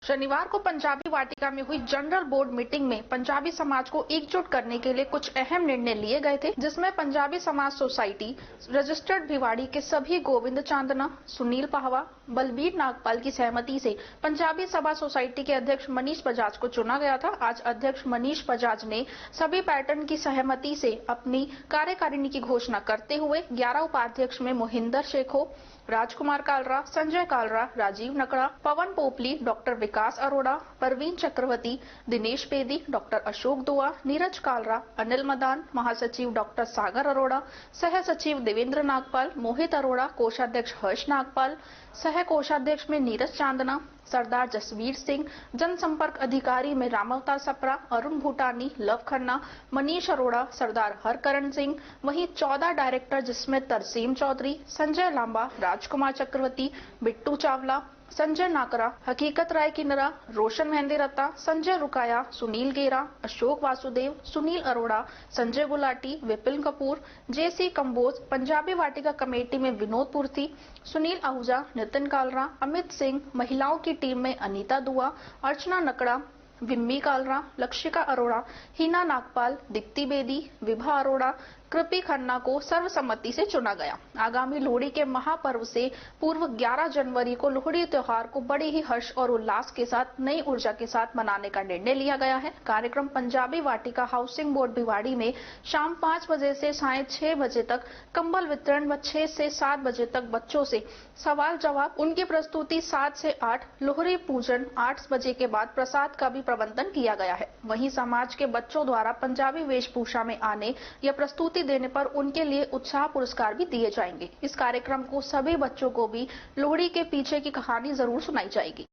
शनिवार को पंजाबी वाटिका में हुई जनरल बोर्ड मीटिंग में पंजाबी समाज को एकजुट करने के लिए कुछ अहम निर्णय लिए गए थे, जिसमें पंजाबी समाज सोसाइटी रजिस्टर्ड भिवाड़ी के सभी गोविंद चांदना, सुनील पाहवा, बलबीर नागपाल की सहमति से पंजाबी सभा सोसाइटी के अध्यक्ष मनीष बजाज को चुना गया था। आज अध्यक्ष मनीष बजाज ने सभी पैटर्न की सहमति से अपनी कार्यकारिणी की घोषणा करते हुए 11 उपाध्यक्ष में मोहिंदर शेखो, राजकुमार कालरा, संजय कालरा, राजीव नकड़ा, पवन पोपली, डॉक्टर विकास अरोड़ा, परवीन चक्रवर्ती, दिनेश बेदी, डॉक्टर अशोक दुआ, नीरज कालरा, अनिल मदान, महासचिव डॉक्टर सागर अरोड़ा, सह सचिव देवेंद्र नागपाल, मोहित अरोड़ा, कोषाध्यक्ष हर्ष नागपाल, सह कोषाध्यक्ष में नीरज चांदना, सरदार जसवीर सिंह, जनसंपर्क अधिकारी में रामवतार सप्रा, अरुण भूटानी, लव खन्ना, मनीष अरोड़ा, सरदार हरकरण सिंह, वहीं 14 डायरेक्टर जिसमें तरसीम चौधरी, संजय लांबा, राजकुमार चक्रवर्ती, बिट्टू चावला, संजय नाकरा, हकीकत राय किन्नरा, रोशन मेहंदी रत्ता, संजय रुकाया, सुनील गेरा, अशोक वासुदेव, सुनील अरोड़ा, संजय गुलाटी, विपिन कपूर, JC कंबोज, पंजाबी वाटिका कमेटी में विनोद पूर्थी, सुनील आहूजा, नितिन कालरा, अमित सिंह, महिलाओं की टीम में अनीता दुआ, अर्चना नकड़ा, विम्मी कालरा, लक्षिका अरोड़ा, हिना नागपाल, दीप्ति बेदी, विभा अरोड़ा, कृपी खन्ना को सर्वसम्मति से चुना गया। आगामी लोहड़ी के महापर्व से पूर्व 11 जनवरी को लोहड़ी त्योहार को बड़े ही हर्ष और उल्लास के साथ नई ऊर्जा के साथ मनाने का निर्णय लिया गया है। कार्यक्रम पंजाबी वाटिका हाउसिंग बोर्ड भिवाड़ी में शाम 5 बजे से साढ़े 6 बजे तक कंबल वितरण व 6 से 7 बजे तक बच्चों से सवाल जवाब, उनकी प्रस्तुति 7 से 8, लोहड़ी पूजन 8 बजे के बाद प्रसाद का भी प्रबंधन किया गया है। वहीं समाज के बच्चों द्वारा पंजाबी वेशभूषा में आने या प्रस्तुति देने पर उनके लिए उत्साह पुरस्कार भी दिए जाएंगे। इस कार्यक्रम को सभी बच्चों को भी लोहड़ी के पीछे की कहानी जरूर सुनाई जाएगी।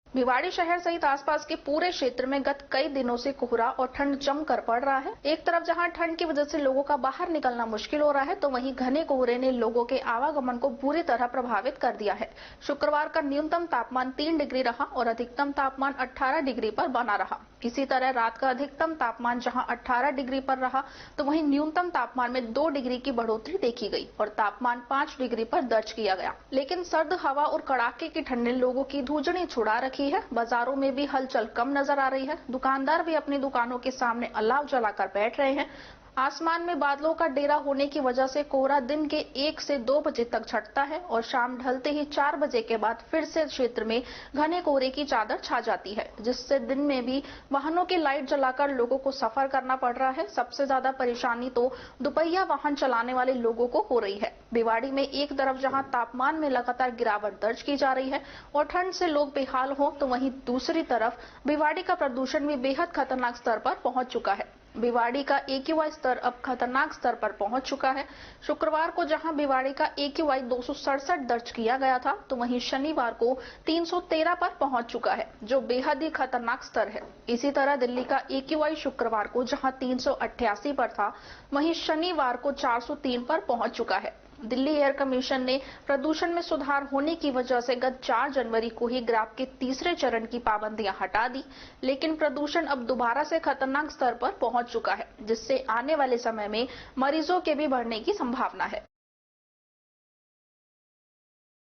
भिवाड़ी शहर सहित आसपास के पूरे क्षेत्र में गत कई दिनों से कोहरा और ठंड जमकर पड़ रहा है। एक तरफ जहां ठंड की वजह से लोगों का बाहर निकलना मुश्किल हो रहा है, तो वहीं घने कोहरे ने लोगों के आवागमन को बुरी तरह प्रभावित कर दिया है। शुक्रवार का न्यूनतम तापमान 3 डिग्री रहा और अधिकतम तापमान 18 डिग्री पर बना रहा। इसी तरह रात का अधिकतम तापमान जहां 18 डिग्री पर रहा, तो वहीं न्यूनतम तापमान में 2 डिग्री की बढ़ोतरी देखी गई और तापमान 5 डिग्री पर दर्ज किया गया। लेकिन सर्द हवा और कड़ाके की ठंड ने लोगों की धूजनी छुड़ा रखी है। बाजारों में भी हलचल कम नजर आ रही है। दुकानदार भी अपनी दुकानों के सामने अलाव जलाकर बैठ रहे हैं। आसमान में बादलों का डेरा होने की वजह से कोहरा दिन के 1 से 2 बजे तक छटता है और शाम ढलते ही 4 बजे के बाद फिर से क्षेत्र में घने कोहरे की चादर छा जाती है, जिससे दिन में भी वाहनों की लाइट जलाकर लोगों को सफर करना पड़ रहा है। सबसे ज्यादा परेशानी तो दुपहिया वाहन चलाने वाले लोगों को हो रही है। भिवाड़ी में एक तरफ जहां तापमान में लगातार गिरावट दर्ज की जा रही है और ठंड से लोग बेहाल हो, तो वहीं दूसरी तरफ भिवाड़ी का प्रदूषण भी बेहद खतरनाक स्तर पर पहुंच चुका है। भिवाड़ी का AQI स्तर अब खतरनाक स्तर पर पहुंच चुका है। शुक्रवार को जहां भिवाड़ी का AQI 267 दर्ज किया गया था, तो वहीं शनिवार को 313 पर पहुंच चुका है, जो बेहद ही खतरनाक स्तर है। इसी तरह दिल्ली का AQI शुक्रवार को जहां 388 पर था, वहीं शनिवार को 403 पर पहुंच चुका है। दिल्ली एयर कमीशन ने प्रदूषण में सुधार होने की वजह से गत 4 जनवरी को ही ग्राफ के तीसरे चरण की पाबंदियां हटा दी, लेकिन प्रदूषण अब दोबारा से खतरनाक स्तर पर पहुंच चुका है, जिससे आने वाले समय में मरीजों के भी बढ़ने की संभावना है।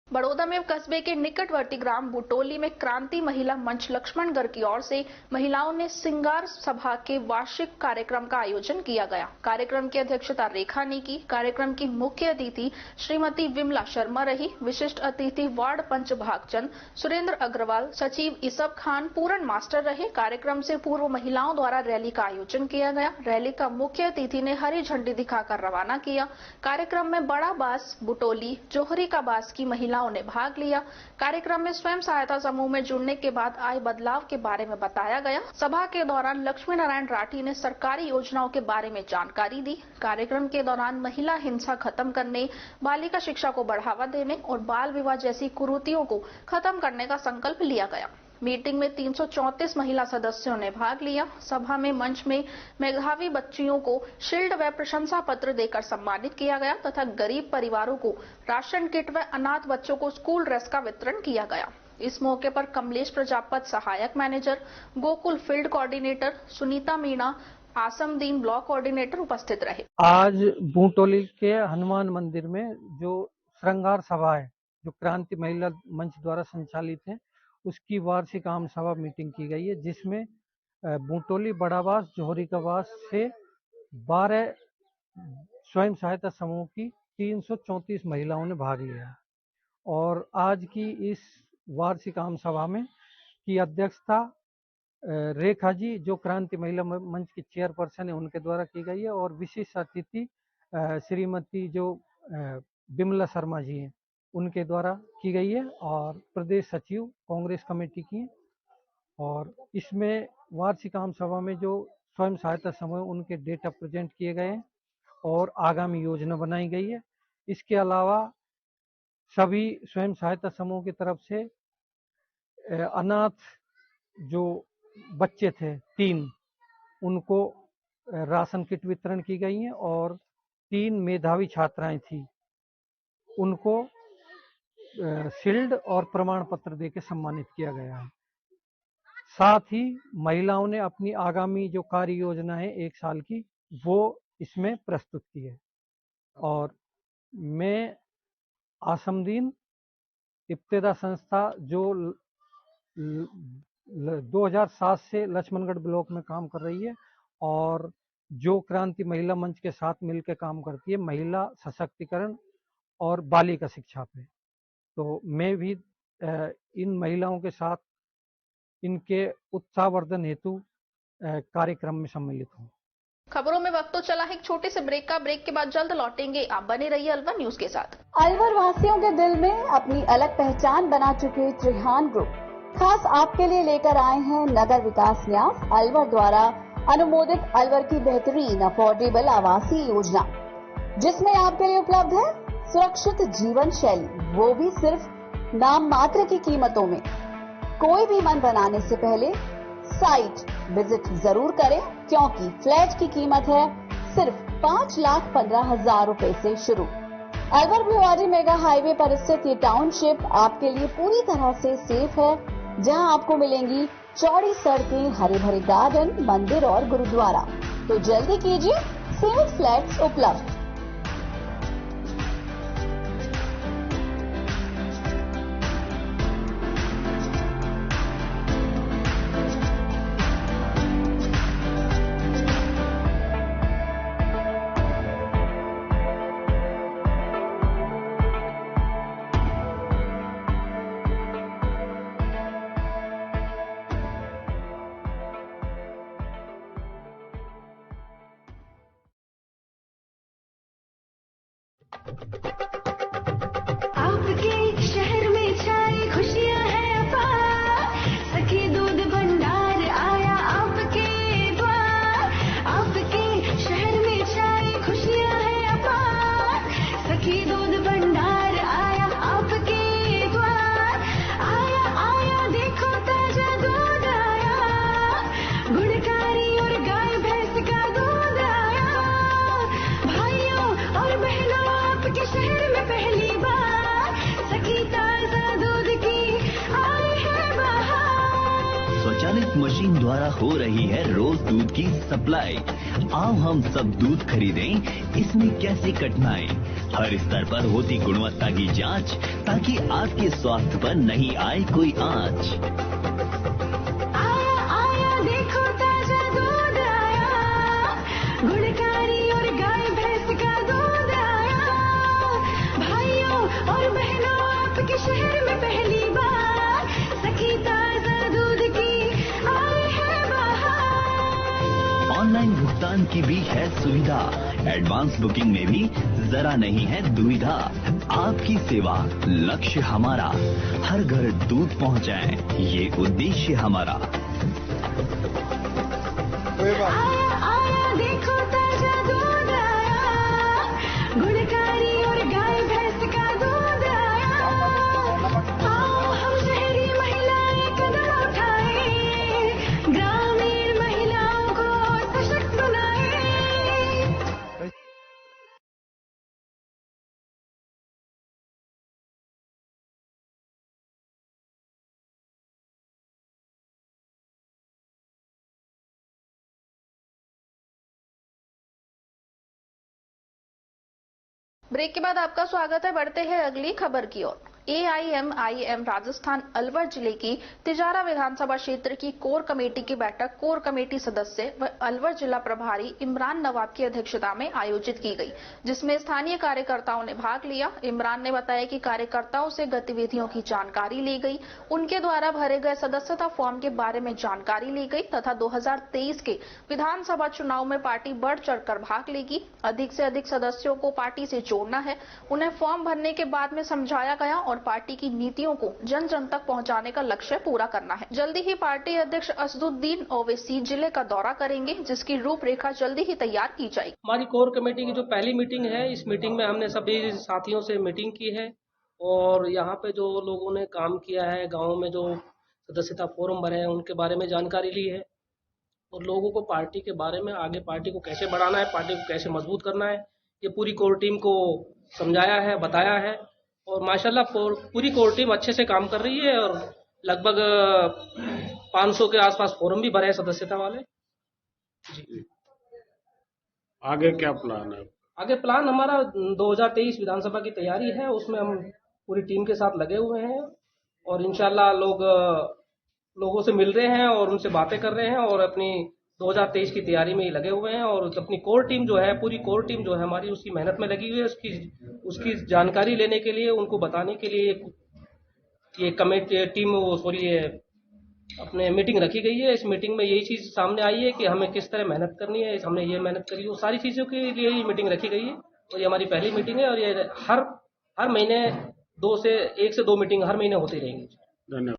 बड़ौदा में कस्बे के निकटवर्ती ग्राम बुटोली में क्रांति महिला मंच लक्ष्मणगढ़ की ओर से महिलाओं ने सिंगार सभा के वार्षिक कार्यक्रम का आयोजन किया गया। कार्यक्रम की अध्यक्षता रेखा ने की। कार्यक्रम की मुख्य अतिथि श्रीमती विमला शर्मा रही। विशिष्ट अतिथि वार्ड पंच भागचंद, सुरेंद्र अग्रवाल, सचिव इसब खान, पूरन मास्टर रहे। कार्यक्रम से पूर्व महिलाओं द्वारा रैली का आयोजन किया गया। रैली का मुख्य अतिथि ने हरी झंडी दिखाकर रवाना किया। कार्यक्रम में बड़ा बास, बुटोली, जोहरी का बास की महिला ने भाग लिया। कार्यक्रम में स्वयं सहायता समूह में जुड़ने के बाद आए बदलाव के बारे में बताया गया। सभा के दौरान लक्ष्मी नारायण राठी ने सरकारी योजनाओं के बारे में जानकारी दी। कार्यक्रम के दौरान महिला हिंसा खत्म करने, बालिका शिक्षा को बढ़ावा देने और बाल विवाह जैसी कुरीतियों को खत्म करने का संकल्प लिया गया। मीटिंग में 334 महिला सदस्यों ने भाग लिया। सभा में मंच में मेधावी बच्चियों को शील्ड व प्रशंसा पत्र देकर सम्मानित किया गया तथा गरीब परिवारों को राशन किट व अनाथ बच्चों को स्कूल ड्रेस का वितरण किया गया। इस मौके पर कमलेश प्रजापत सहायक manager, Gokul field coordinator, Sunita Meena, Asamdeen block coordinator उपस्थित रहे। आज बूटोली के हनुमान मंदिर में जो श्रृंगार सभा है, जो क्रांति महिला मंच द्वारा संचालित है, उसकी वार्षिक आम सभा मीटिंग की गई है, जिसमें बूटोली, बड़ाबास, जोहरी कबास से 12 स्वयं सहायता समूह की 334 महिलाओं ने भाग लिया। और आज की इस वार्षिक आम सभा में की अध्यक्षता रेखा जी, जो क्रांति महिला मंच की चेयरपर्सन है, उनके द्वारा की गई है। और विशिष्ट अतिथि श्रीमती जो विमला शर्मा जी हैं, उनके द्वारा की गई है और प्रदेश सचिव कांग्रेस कमेटी की। और इसमें वार्षिक आम सभा में जो स्वयं सहायता समूह, उनके डेटा प्रेजेंट किए गए हैं और आगामी योजना बनाई गई है। इसके अलावा सभी स्वयं सहायता समूह की तरफ से अनाथ जो बच्चे थे 3, उनको राशन किट वितरण की गई है और 3 मेधावी छात्राएं थी, उनको शील्ड और प्रमाण पत्र देकर सम्मानित किया गया है। साथ ही महिलाओं ने अपनी आगामी जो कार्य योजना है 1 साल की, वो इसमें प्रस्तुत की है। और मैं आसमदीन इब्तिदा संस्था जो 2007 से लक्ष्मणगढ़ ब्लॉक में काम कर रही है और जो क्रांति महिला मंच के साथ मिलकर काम करती है महिला सशक्तिकरण और बालिका शिक्षा पे, तो मैं भी इन महिलाओं के साथ इनके उत्साहवर्धन हेतु कार्यक्रम में सम्मिलित हूँ। खबरों में वक्त तो चला है एक छोटे से ब्रेक का। ब्रेक के बाद जल्द लौटेंगे। आप बने रहिए अलवर न्यूज के साथ। अलवर वासियों के दिल में अपनी अलग पहचान बना चुके त्रिहान ग्रुप खास आपके लिए लेकर आए हैं नगर विकास न्यास अलवर द्वारा अनुमोदित अलवर की बेहतरीन अफोर्डेबल आवासीय योजना, जिसमें आपके लिए उपलब्ध है सुरक्षित जीवन शैली, वो भी सिर्फ नाम मात्र की कीमतों में। कोई भी मन बनाने से पहले साइट विजिट जरूर करें, क्योंकि फ्लैट की कीमत है सिर्फ 5,15,000 रुपए से शुरू। अलवर भिवाड़ी मेगा हाईवे पर स्थित ये टाउनशिप आपके लिए पूरी तरह से सेफ है, जहां आपको मिलेंगी चौड़ी सड़कें, हरे भरे गार्डन, मंदिर और गुरुद्वारा। तो जल्दी कीजिए, सेफ फ्लैट्स उपलब्ध। आपके शहर में छाई खुशियां हैं अपार, सखी दूध भंडार आया आपके द्वार। आपके शहर में छाई खुशियां हैं अपार, सखी दूध भंडार आया आपके द्वार। आया आया देखो ताजा दूध आया, गुणकारी और गाय भैंस का दूध आया। भाइयों और बहनों आपके शहर में पहली बार सखी ताजा दूध की आई है बहार। स्वचालित मशीन द्वारा हो रही है रोज दूध की सप्लाई। आओ हम सब दूध खरीदें, इसमें कैसी कठिनाई। हर स्तर पर होती गुणवत्ता की जांच, ताकि आपके स्वास्थ्य पर नहीं आए कोई आंच। आया आया देखो ताजा दूध आया, गुणकारी और गाय भैंस का दूध आया। भाइयों और बहनों आपके शहर में पहली बार सखी ताजा दूध की आई है बहार। ऑनलाइन भुगतान की भी है सुविधा, एडवांस बुकिंग में भी जरा नहीं है दुविधा। आपकी सेवा लक्ष्य हमारा, हर घर दूध पहुंचाए ये उद्देश्य हमारा। आया आया देखो ताजा दूध आया, गुणकारी और गाय भैंस का दूध आया। आओ हम शहरी महिलाएं कदम उठाए, ग्रामीण महिलाओं को सशक्त बनाए। ब्रेक के बाद आपका स्वागत है। बढ़ते हैं अगली खबर की ओर। AIMIM राजस्थान अलवर जिले की तिजारा विधानसभा क्षेत्र की कोर कमेटी की बैठक कोर कमेटी सदस्य व अलवर जिला प्रभारी इमरान नवाब की अध्यक्षता में आयोजित की गई, जिसमें स्थानीय कार्यकर्ताओं ने भाग लिया। इमरान ने बताया कि कार्यकर्ताओं से गतिविधियों की जानकारी ली गई, उनके द्वारा भरे गए सदस्यता फॉर्म के बारे में जानकारी ली गई तथा 2023 के विधानसभा चुनाव में पार्टी बढ़ चढ़कर भाग लेगी। अधिक से अधिक सदस्यों को पार्टी से जोड़ना है, उन्हें फॉर्म भरने के बाद में समझाया गया और पार्टी की नीतियों को जन जन तक पहुंचाने का लक्ष्य पूरा करना है। जल्दी ही पार्टी अध्यक्ष असदुद्दीन ओवैसी जिले का दौरा करेंगे, जिसकी रूपरेखा जल्दी ही तैयार की जाएगी। हमारी कोर कमेटी की जो पहली मीटिंग है, इस मीटिंग में हमने सभी साथियों से मीटिंग की है और यहाँ पे जो लोगों ने काम किया है, गाँव में जो सदस्यता फॉर्म भरे हैं उनके बारे में जानकारी ली है और लोगों को पार्टी के बारे में, आगे पार्टी को कैसे बढ़ाना है, पार्टी को कैसे मजबूत करना है, ये पूरी कोर टीम को समझाया है, बताया है और माशाल्लाह पूरी कोर टीम अच्छे से काम कर रही है और लगभग 500 के आसपास फॉर्म भी भरे हैं सदस्यता वाले। जी। आगे क्या प्लान है? आगे प्लान हमारा 2023 विधानसभा की तैयारी है, उसमें हम पूरी टीम के साथ लगे हुए हैं और इंशाल्लाह लोगों से मिल रहे हैं और उनसे बातें कर रहे हैं और अपनी 2023 की तैयारी में ही लगे हुए हैं और अपनी कोर टीम जो है, पूरी कोर टीम जो है हमारी उसकी मेहनत में लगी हुई है। उसकी जानकारी लेने के लिए, उनको बताने के लिए ये कमेटी टीम अपने मीटिंग रखी गई है। इस मीटिंग में यही चीज सामने आई है कि हमें किस तरह मेहनत करनी है, हमने ये मेहनत करी है, वो सारी चीजों के लिए ये मीटिंग रखी गई है और ये हमारी पहली मीटिंग है और ये हर महीने 1 से 2 मीटिंग हर महीने होती रहेंगी। धन्यवाद।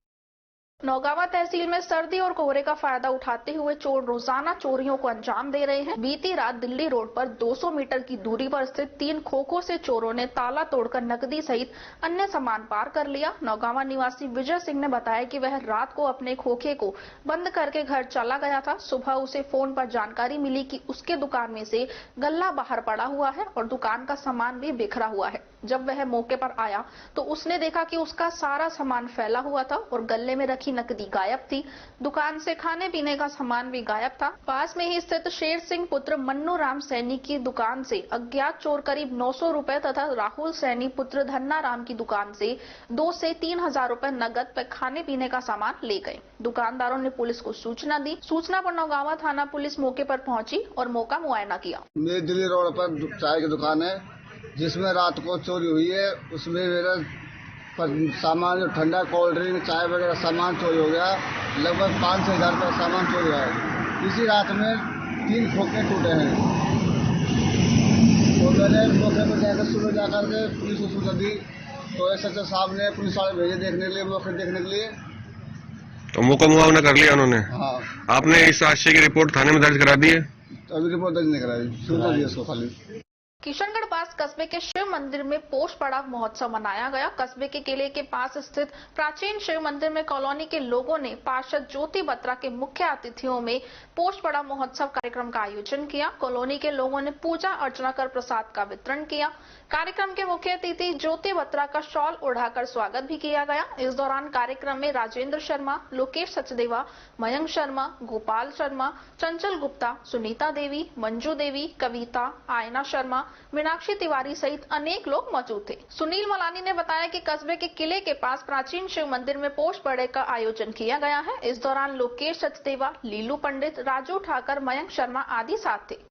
नौगावा तहसील में सर्दी और कोहरे का फायदा उठाते हुए चोर रोजाना चोरियों को अंजाम दे रहे हैं। बीती रात दिल्ली रोड पर 200 मीटर की दूरी पर स्थित 3 खोखों से चोरों ने ताला तोड़कर नकदी सहित अन्य सामान पार कर लिया। नौगावा निवासी विजय सिंह ने बताया कि वह रात को अपने खोखे को बंद करके घर चला गया था। सुबह उसे फोन पर जानकारी मिली कि उसके दुकान में से गल्ला बाहर पड़ा हुआ है और दुकान का सामान भी बिखरा हुआ है। जब वह मौके पर आया तो उसने देखा कि उसका सारा सामान फैला हुआ था और गल्ले में रखी नकदी गायब थी। दुकान से खाने पीने का सामान भी गायब था। पास में ही स्थित शेर सिंह पुत्र मन्नू राम सैनी की दुकान से अज्ञात चोर करीब 900 रुपए तथा राहुल सैनी पुत्र धन्ना राम की दुकान से 2 से 3 हजार रुपए नकद पर खाने पीने का सामान ले गए। दुकानदारों ने पुलिस को सूचना दी। सूचना पर नौगावा थाना पुलिस मौके पर पहुंची और मौका मुआयना किया। मेरी दिल्ली रोड पर चाय की दुकान है जिसमें रात को चोरी हुई है। उसमें मेरा सामान जो ठंडा कोल्ड ड्रिंक चाय वगैरह सामान चोरी हो गया। लगभग 5 से 1000 रुपये सामान चोरी हुआ है। इसी रात में 3 खोखे टूटे हैं और मैंने मौके पर जाकर सुबह जाकर के पुलिस को सूचना दी, तो SHO साहब ने पुलिस वाले भेजे देखने के लिए, मौके देखने के लिए। तो मौका मुआवजा कर लिया उन्होंने? हाँ। आपने इस हादसे की रिपोर्ट थाने में दर्ज करा दी है? तो अभी रिपोर्ट दर्ज नहीं कराई, सूचना दी उसको खाली। किशनगढ़ पास कस्बे के शिव मंदिर में पोष पड़ाव महोत्सव मनाया गया। कस्बे के किले के पास स्थित प्राचीन शिव मंदिर में कॉलोनी के लोगों ने पार्षद ज्योति बत्रा के मुख्य अतिथियों में पोष पड़ाव महोत्सव कार्यक्रम का आयोजन किया। कॉलोनी के लोगों ने पूजा अर्चना कर प्रसाद का वितरण किया। कार्यक्रम के मुख्य अतिथि ज्योति बत्रा का शॉल ओढ़ाकर स्वागत भी किया गया। इस दौरान कार्यक्रम में राजेंद्र शर्मा, लोकेश सचदेवा, मयंक शर्मा, गोपाल शर्मा, चंचल गुप्ता, सुनीता देवी, मंजू देवी, कविता, आयना शर्मा, मीनाक्षी तिवारी सहित अनेक लोग मौजूद थे। सुनील मलानी ने बताया कि कस्बे के किले के पास प्राचीन शिव मंदिर में पोष पड़े का आयोजन किया गया है। इस दौरान लोकेश सचदेवा, लीलू पंडित, राजू ठाकर, मयंक शर्मा आदि साथ थे।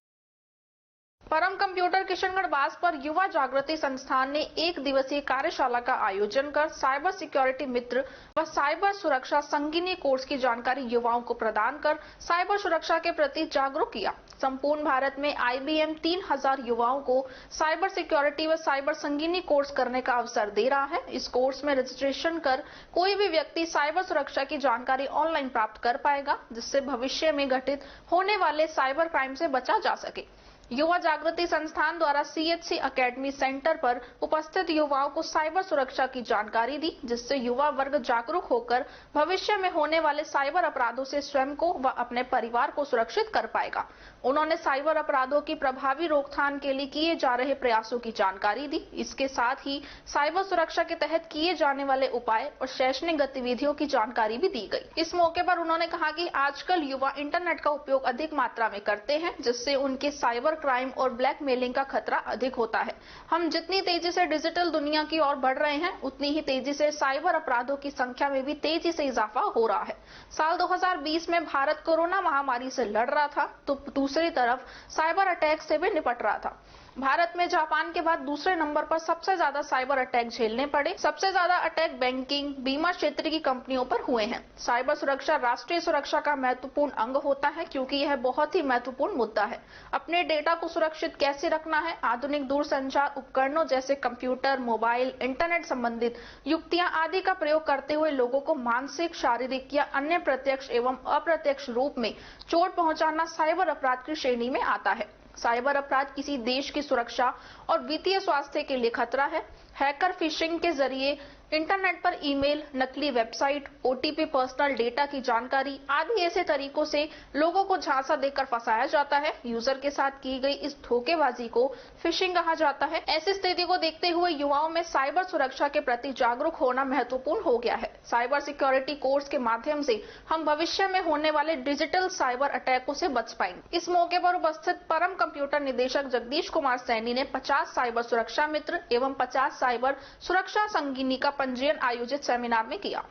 परम कंप्यूटर किशनगढ़ बास पर युवा जागृति संस्थान ने 1 दिवसीय कार्यशाला का आयोजन कर साइबर सिक्योरिटी मित्र व साइबर सुरक्षा संगिनी कोर्स की जानकारी युवाओं को प्रदान कर साइबर सुरक्षा के प्रति जागरूक किया। संपूर्ण भारत में IBM 3000 युवाओं को साइबर सिक्योरिटी व साइबर संगिनी कोर्स करने का अवसर दे रहा है। इस कोर्स में रजिस्ट्रेशन कर कोई भी व्यक्ति साइबर सुरक्षा की जानकारी ऑनलाइन प्राप्त कर पाएगा, जिससे भविष्य में घटित होने वाले साइबर क्राइम से बचा जा सके। युवा जागृति संस्थान द्वारा CHC अकेडमी सेंटर पर उपस्थित युवाओं को साइबर सुरक्षा की जानकारी दी, जिससे युवा वर्ग जागरूक होकर भविष्य में होने वाले साइबर अपराधों से स्वयं को व अपने परिवार को सुरक्षित कर पाएगा। उन्होंने साइबर अपराधों की प्रभावी रोकथाम के लिए किए जा रहे प्रयासों की जानकारी दी। इसके साथ ही साइबर सुरक्षा के तहत किए जाने वाले उपाय और शैक्षणिक गतिविधियों की जानकारी भी दी गई। इस मौके पर उन्होंने कहा कि आजकल युवा इंटरनेट का उपयोग अधिक मात्रा में करते हैं, जिससे उनके साइबर क्राइम और ब्लैकमेलिंग का खतरा अधिक होता है। हम जितनी तेजी से डिजिटल दुनिया की ओर बढ़ रहे हैं, उतनी ही तेजी से साइबर अपराधों की संख्या में भी तेजी से इजाफा हो रहा है। साल 2020 में भारत कोरोना महामारी से लड़ रहा था, तो दूसरी तरफ साइबर अटैक से भी निपट रहा था। भारत में जापान के बाद दूसरे नंबर पर सबसे ज्यादा साइबर अटैक झेलने पड़े। सबसे ज्यादा अटैक बैंकिंग, बीमा क्षेत्र की कंपनियों पर हुए हैं। साइबर सुरक्षा राष्ट्रीय सुरक्षा का महत्वपूर्ण अंग होता है, क्योंकि यह बहुत ही महत्वपूर्ण मुद्दा है। अपने डेटा को सुरक्षित कैसे रखना है, आधुनिक दूरसंचार उपकरणों जैसे कंप्यूटर, मोबाइल, इंटरनेट संबंधित युक्तियां आदि का प्रयोग करते हुए लोगों को मानसिक, शारीरिक या अन्य प्रत्यक्ष एवं अप्रत्यक्ष रूप में चोट पहुंचाना साइबर अपराध की श्रेणी में आता है। साइबर अपराध किसी देश की सुरक्षा और वित्तीय स्वास्थ्य के लिए खतरा है। हैकर फिशिंग के जरिए इंटरनेट पर ईमेल, नकली वेबसाइट, OTP, पर्सनल डेटा की जानकारी आदि ऐसे तरीकों से लोगों को झांसा देकर फंसाया जाता है। यूजर के साथ की गई इस धोखेबाजी को फिशिंग कहा जाता है। ऐसी स्थिति को देखते हुए युवाओं में साइबर सुरक्षा के प्रति जागरूक होना महत्वपूर्ण हो गया है। साइबर सिक्योरिटी कोर्स के माध्यम से हम भविष्य में होने वाले डिजिटल साइबर अटैकों से बच पाएंगे। इस मौके पर उपस्थित परम कंप्यूटर निदेशक जगदीश कुमार सैनी ने 50 साइबर सुरक्षा मित्र एवं 50 साइबर सुरक्षा संगिनी का पंजीयन आयोजित सेमिनार में किया।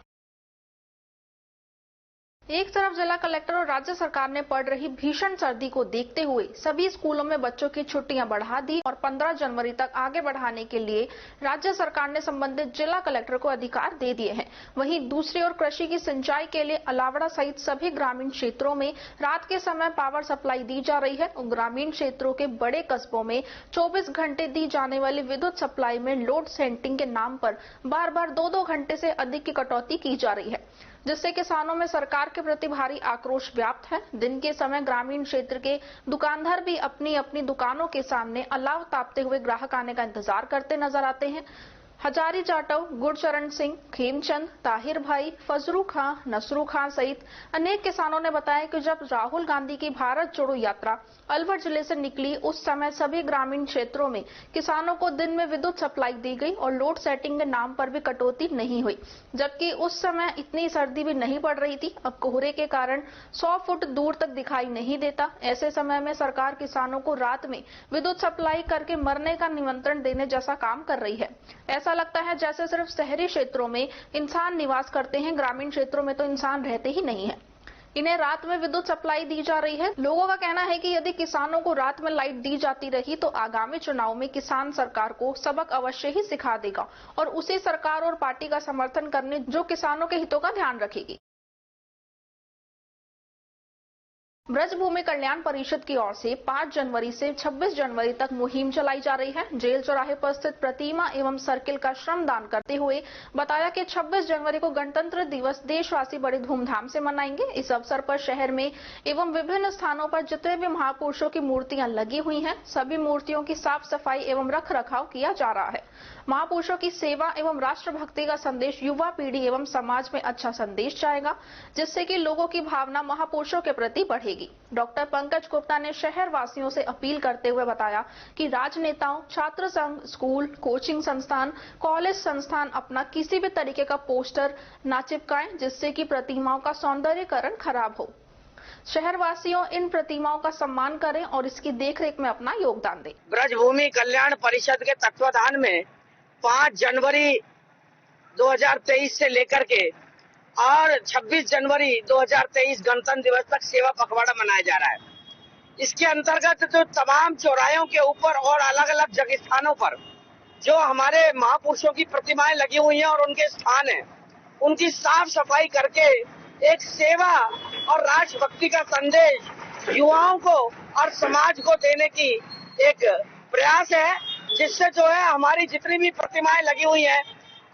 एक तरफ जिला कलेक्टर और राज्य सरकार ने पड़ रही भीषण सर्दी को देखते हुए सभी स्कूलों में बच्चों की छुट्टियां बढ़ा दी और 15 जनवरी तक आगे बढ़ाने के लिए राज्य सरकार ने संबंधित जिला कलेक्टर को अधिकार दे दिए हैं। वहीं दूसरी ओर कृषि की सिंचाई के लिए अलावड़ा सहित सभी ग्रामीण क्षेत्रों में रात के समय पावर सप्लाई दी जा रही है। ग्रामीण क्षेत्रों के बड़े कस्बों में 24 घंटे दी जाने वाली विद्युत सप्लाई में लोड शेडिंग के नाम पर बार-बार 2-2 घंटे से अधिक की कटौती की जा रही है, जिससे किसानों में सरकार के प्रति भारी आक्रोश व्याप्त है। दिन के समय ग्रामीण क्षेत्र के दुकानदार भी अपनी अपनी दुकानों के सामने अलाव तापते हुए ग्राहक आने का इंतजार करते नजर आते हैं। हजारी जाटव, गुरचरण सिंह, खेमचंद, ताहिर भाई, फजरू खां, नसरू खां सहित अनेक किसानों ने बताया कि जब राहुल गांधी की भारत जोड़ो यात्रा अलवर जिले से निकली, उस समय सभी ग्रामीण क्षेत्रों में किसानों को दिन में विद्युत सप्लाई दी गई और लोड सेटिंग के नाम पर भी कटौती नहीं हुई, जबकि उस समय इतनी सर्दी भी नहीं पड़ रही थी। अब कोहरे के कारण 100 फुट दूर तक दिखाई नहीं देता। ऐसे समय में सरकार किसानों को रात में विद्युत सप्लाई करके मरने का निमंत्रण देने जैसा काम कर रही है। ऐसा लगता है जैसे सिर्फ शहरी क्षेत्रों में इंसान निवास करते हैं, ग्रामीण क्षेत्रों में तो इंसान रहते ही नहीं है। इन्हें रात में विद्युत सप्लाई दी जा रही है। लोगों का कहना है कि यदि किसानों को रात में लाइट दी जाती रही तो आगामी चुनाव में किसान सरकार को सबक अवश्य ही सिखा देगा और उसी सरकार और पार्टी का समर्थन करने जो किसानों के हितों का ध्यान रखेगी। ब्रजभूमि कल्याण परिषद की ओर से 5 जनवरी से 26 जनवरी तक मुहिम चलाई जा रही है। जेल चौराहे पर स्थित प्रतिमा एवं सर्किल का श्रमदान करते हुए बताया कि 26 जनवरी को गणतंत्र दिवस देशवासी बड़ी धूमधाम से मनाएंगे। इस अवसर पर शहर में एवं विभिन्न स्थानों पर जितने भी महापुरुषों की मूर्तियां लगी हुई हैं, सभी मूर्तियों की साफ सफाई एवं रख रखाव किया जा रहा है। महापुरुषों की सेवा एवं राष्ट्रभक्ति का संदेश युवा पीढ़ी एवं समाज में अच्छा संदेश जाएगा, जिससे कि लोगों की भावना महापुरुषों के प्रति बढ़ेगी। डॉक्टर पंकज गुप्ता ने शहर वासियों से अपील करते हुए बताया कि राजनेताओं, छात्र संघ, स्कूल, कोचिंग संस्थान, कॉलेज संस्थान अपना किसी भी तरीके का पोस्टर न चिपकाएं, जिससे कि प्रतिमाओं का सौंदर्यीकरण खराब हो। शहरवासियों इन प्रतिमाओं का सम्मान करें और इसकी देखरेख में अपना योगदान दें। ब्रजभूमि कल्याण परिषद के तत्वाधान में 5 जनवरी 2023 से लेकर के और 26 जनवरी 2023 गणतंत्र दिवस तक सेवा पखवाड़ा मनाया जा रहा है। इसके अंतर्गत जो तमाम चौराहों के ऊपर और अलग अलग जगह स्थानों पर जो हमारे महापुरुषों की प्रतिमाएं लगी हुई हैं और उनके स्थान हैं, उनकी साफ सफाई करके एक सेवा और राष्ट्रभक्ति का संदेश युवाओं को और समाज को देने की एक प्रयास है, जिससे जो है हमारी जितनी भी प्रतिमाएं लगी हुई हैं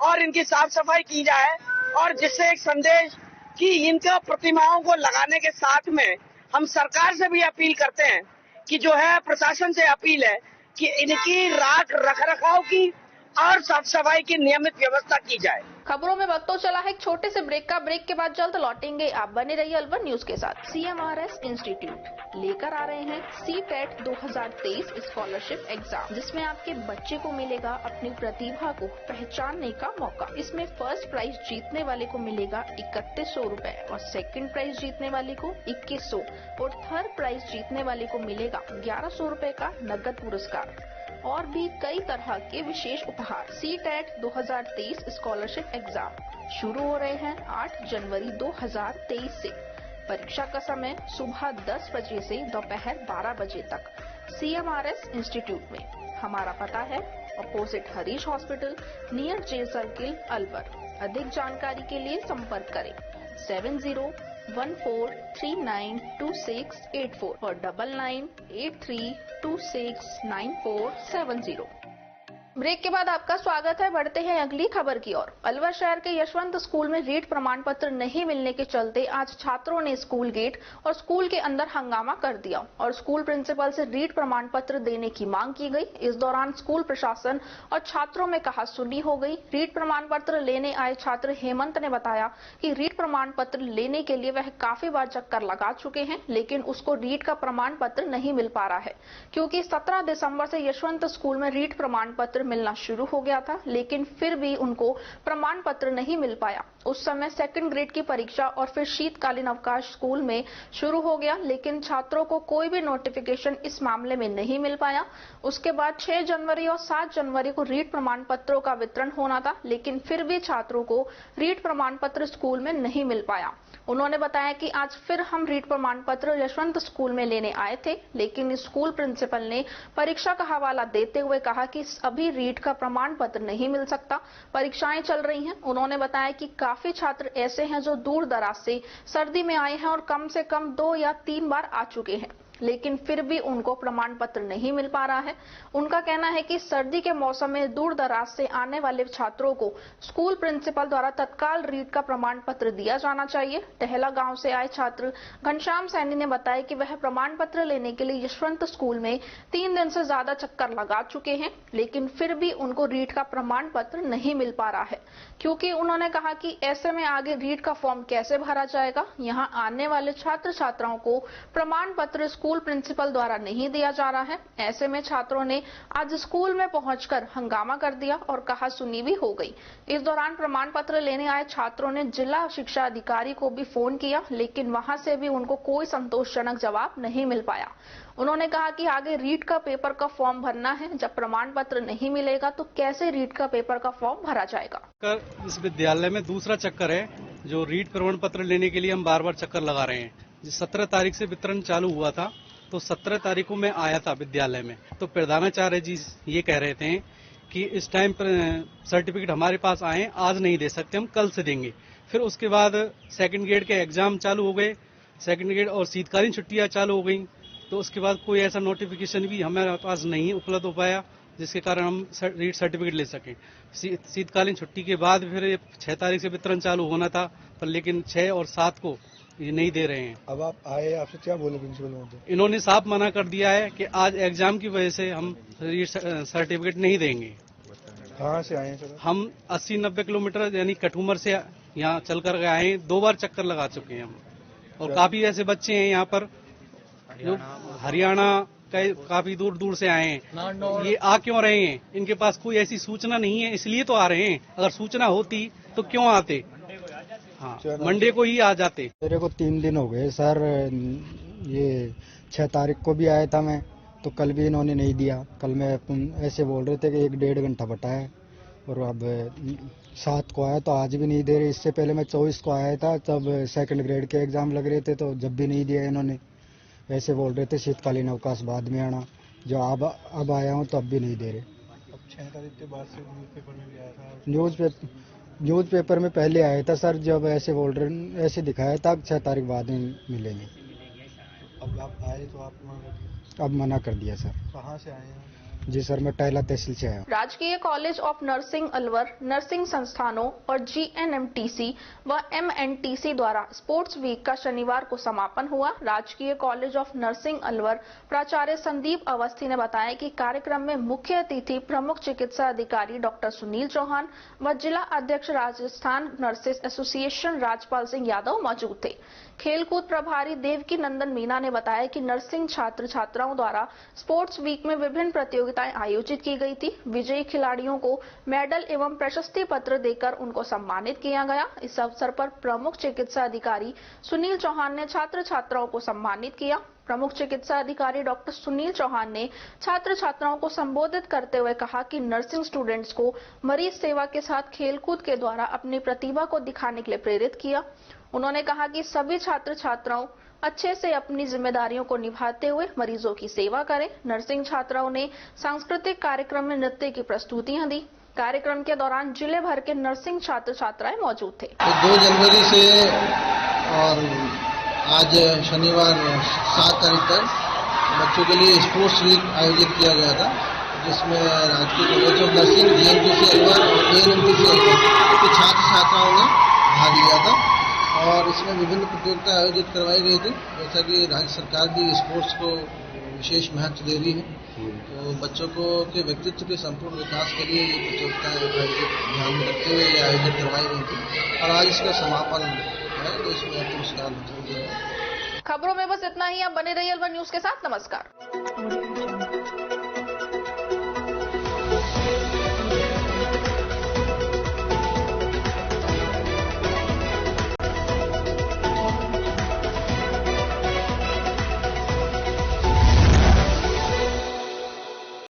और इनकी साफ सफाई की जाए और जिससे एक संदेश कि इनका प्रतिमाओं को लगाने के साथ में हम सरकार से भी अपील करते हैं कि जो है प्रशासन से अपील है कि इनकी रख रखाव की और साफ सफाई की नियमित व्यवस्था की जाए। खबरों में वक्त तो चला है एक छोटे से ब्रेक का। ब्रेक के बाद जल्द लौटेंगे। आप बने रहिए अलवर न्यूज के साथ। CMRS इंस्टीट्यूट लेकर आ रहे हैं CTET 2023 स्कॉलरशिप एग्जाम, जिसमें आपके बच्चे को मिलेगा अपनी प्रतिभा को पहचानने का मौका। इसमें फर्स्ट प्राइज जीतने वाले को मिलेगा 3100 रूपए और सेकंड प्राइज जीतने वाले को 2100 और थर्ड प्राइज जीतने वाले को मिलेगा 1100 रूपए का नकद पुरस्कार और भी कई तरह के विशेष उपहार। CTET 2023 स्कॉलरशिप एग्जाम शुरू हो रहे हैं 8 जनवरी 2023 से। परीक्षा का समय सुबह 10 बजे से दोपहर 12 बजे तक। CMRS इंस्टीट्यूट में हमारा पता है opposite Harish hospital, near jail circle, Alwar. अधिक जानकारी के लिए संपर्क करें 7014392684 और 9983269470। ब्रेक के बाद आपका स्वागत है। बढ़ते हैं अगली खबर की ओर। अलवर शहर के यशवंत स्कूल में रीट प्रमाण पत्र नहीं मिलने के चलते आज छात्रों ने स्कूल गेट और स्कूल के अंदर हंगामा कर दिया और स्कूल प्रिंसिपल से रीट प्रमाण पत्र देने की मांग की गई। इस दौरान स्कूल प्रशासन और छात्रों में कहासुनी हो गई। रीट प्रमाण पत्र लेने आए छात्र हेमंत ने बताया कि रीट प्रमाण पत्र लेने के लिए वह काफी बार चक्कर लगा चुके हैं, लेकिन उसको रीट का प्रमाण पत्र नहीं मिल पा रहा है, क्योंकि 17 दिसंबर से यशवंत स्कूल में रीट प्रमाण पत्र मिलना शुरू हो गया था, लेकिन फिर भी उनको प्रमाण पत्र नहीं मिल पाया। उस समय सेकंड ग्रेड की परीक्षा और फिर शीतकालीन अवकाश स्कूल में शुरू हो गया, लेकिन छात्रों को कोई भी नोटिफिकेशन इस मामले में नहीं मिल पाया। उसके बाद 6 जनवरी और 7 जनवरी को रीट प्रमाण पत्रों का वितरण होना था, लेकिन फिर भी छात्रों को रीट प्रमाण पत्र स्कूल में नहीं मिल पाया। उन्होंने बताया कि आज फिर हम रीट प्रमाण पत्र यशवंत स्कूल में लेने आए थे, लेकिन स्कूल प्रिंसिपल ने परीक्षा का हवाला देते हुए कहा कि अभी रीट का प्रमाण पत्र नहीं मिल सकता, परीक्षाएं चल रही हैं। उन्होंने बताया कि काफी छात्र ऐसे हैं जो दूर दराज से सर्दी में आए हैं और कम से कम 2 या 3 बार आ चुके हैं, लेकिन फिर भी उनको प्रमाण पत्र नहीं मिल पा रहा है। उनका कहना है कि सर्दी के मौसम में दूर दराज से आने वाले छात्रों को स्कूल प्रिंसिपल द्वारा तत्काल रीट का प्रमाण पत्र दिया जाना चाहिए। टहला गांव से आए छात्र घनश्याम सैनी ने बताया कि वह प्रमाण पत्र लेने के लिए यशवंत स्कूल में 3 दिन से ज्यादा चक्कर लगा चुके हैं, लेकिन फिर भी उनको रीट का प्रमाण पत्र नहीं मिल पा रहा है, क्योंकि उन्होंने कहा कि ऐसे में आगे रीट का फॉर्म कैसे भरा जाएगा। यहाँ आने वाले छात्र छात्राओं को प्रमाण पत्र स्कूल प्रिंसिपल द्वारा नहीं दिया जा रहा है। ऐसे में छात्रों ने आज स्कूल में पहुंचकर हंगामा कर दिया और कहासुनी भी हो गई। इस दौरान प्रमाण पत्र लेने आए छात्रों ने जिला शिक्षा अधिकारी को भी फोन किया, लेकिन वहां से भी उनको कोई संतोषजनक जवाब नहीं मिल पाया। उन्होंने कहा कि आगे रीट का पेपर का फॉर्म भरना है, जब प्रमाण पत्र नहीं मिलेगा तो कैसे रीट का पेपर का फॉर्म भरा जाएगा। इस विद्यालय में दूसरा चक्कर है जो रीट प्रमाण पत्र लेने के लिए हम बार बार चक्कर लगा रहे हैं। 17 तारीख से वितरण चालू हुआ था, तो 17 तारीख को मैं आया था विद्यालय में, तो प्रधानाचार्य जी ये कह रहे थे कि इस टाइम पर सर्टिफिकेट हमारे पास आए, आज नहीं दे सकते, हम कल से देंगे। फिर उसके बाद सेकंड ग्रेड के एग्जाम चालू हो गए, सेकंड ग्रेड और शीतकालीन छुट्टियां चालू हो गई, तो उसके बाद कोई ऐसा नोटिफिकेशन भी हमारे पास नहीं उपलब्ध हो पाया जिसके कारण हम रीट सर्टिफिकेट ले सकें। शीतकालीन छुट्टी के बाद फिर 6 तारीख से वितरण चालू होना था, पर लेकिन 6 और 7 को ये नहीं दे रहे हैं। अब आप आए, आपसे क्या बोले प्रिंसिपल महोदय? इन्होंने साफ मना कर दिया है कि आज एग्जाम की वजह से हम रीट सर्टिफिकेट नहीं देंगे। कहाँ से आए हैं सर? हम 80-90 किलोमीटर यानी कठूमर से यहाँ चल कर आए हैं, 2 बार चक्कर लगा चुके हैं हम। और काफी ऐसे बच्चे हैं यहाँ पर जो हरियाणा काफी दूर दूर से आए हैं। ये आ क्यों रहे हैं? इनके पास कोई ऐसी सूचना नहीं है, इसलिए तो आ रहे हैं। अगर सूचना होती तो क्यों आते? हाँ, मंडे को ही आ जाते। मेरे को 3 दिन हो गए सर, ये 6 तारीख को भी आया था मैं, तो कल भी इन्होंने नहीं दिया। कल मैं ऐसे बोल रहे थे कि 1-1.5 घंटा बटा है, और अब 7 को आया तो आज भी नहीं दे रहे। इससे पहले मैं 24 को आया था, तब सेकंड ग्रेड के एग्जाम लग रहे थे, तो जब भी नहीं दिया इन्होंने। ऐसे बोल रहे थे शीतकालीन अवकाश बाद में आना, जो अब आया हूँ तो अब भी नहीं दे रहे। अब 6 तारीख के बाद से न्यूज़पेपर में भी आया था। न्यूज़पेपर में पहले आया था सर, जब ऐसे बोल रहे, ऐसे दिखाया था 6 तारीख बाद में मिलेंगे। अब आप आए तो आप अब मना कर दिया सर। कहाँ से आए हैं? जी सर, मैं टाइला तहसील से आया हूँ। राजकीय college of nursing Alwar, nursing संस्थानों और GNMTC व MNTC द्वारा स्पोर्ट्स वीक का शनिवार को समापन हुआ। राजकीय कॉलेज ऑफ नर्सिंग अलवर प्राचार्य संदीप अवस्थी ने बताया कि कार्यक्रम में मुख्य अतिथि प्रमुख चिकित्सा अधिकारी डॉक्टर सुनील चौहान व जिला अध्यक्ष राजस्थान नर्सेस एसोसिएशन राजपाल सिंह यादव मौजूद थे। खेलकूद प्रभारी देवकी नंदन मीना ने बताया कि नर्सिंग छात्र छात्राओं द्वारा स्पोर्ट्स वीक में विभिन्न प्रतियोगिताएं आयोजित की गई थी। विजयी खिलाड़ियों को मेडल एवं प्रशस्ति पत्र देकर उनको सम्मानित किया गया। इस अवसर पर प्रमुख चिकित्सा अधिकारी सुनील चौहान ने छात्र छात्राओं को सम्मानित किया। प्रमुख चिकित्सा अधिकारी डॉक्टर सुनील चौहान ने छात्र छात्राओं को संबोधित करते हुए कहा कि नर्सिंग स्टूडेंट्स को मरीज सेवा के साथ खेलकूद के द्वारा अपनी प्रतिभा को दिखाने के लिए प्रेरित किया। उन्होंने कहा कि सभी छात्र छात्राओं अच्छे से अपनी जिम्मेदारियों को निभाते हुए मरीजों की सेवा करें। नर्सिंग छात्राओं ने सांस्कृतिक कार्यक्रम में नृत्य की प्रस्तुतियां दी। कार्यक्रम के दौरान जिले भर के नर्सिंग छात्र छात्राएं मौजूद थे। 2 जनवरी से और आज शनिवार 7 तारीख तक बच्चों के लिए स्पोर्ट्स वीक आयोजित किया गया था, जिसमें राजकीय college of nursing, GNMTC Alwar और ANMTC अलवर के छात्र छात्राओं ने भाग लिया था। और इसमें विभिन्न प्रतियोगिता आयोजित करवाई गई थी। जैसा कि राज्य सरकार भी स्पोर्ट्स को विशेष महत्व दे रही है, तो बच्चों को के व्यक्तित्व के संपूर्ण विकास के लिए ये प्रतियोगिताएं ध्यान में रखते हुए ये आयोजित करवाई गई थी। और आज इसका समापन है, तो इसमें पुरस्कार वितरण किया। खबरों में बस इतना ही। आप बने रहिए अलवर न्यूज के साथ। नमस्कार।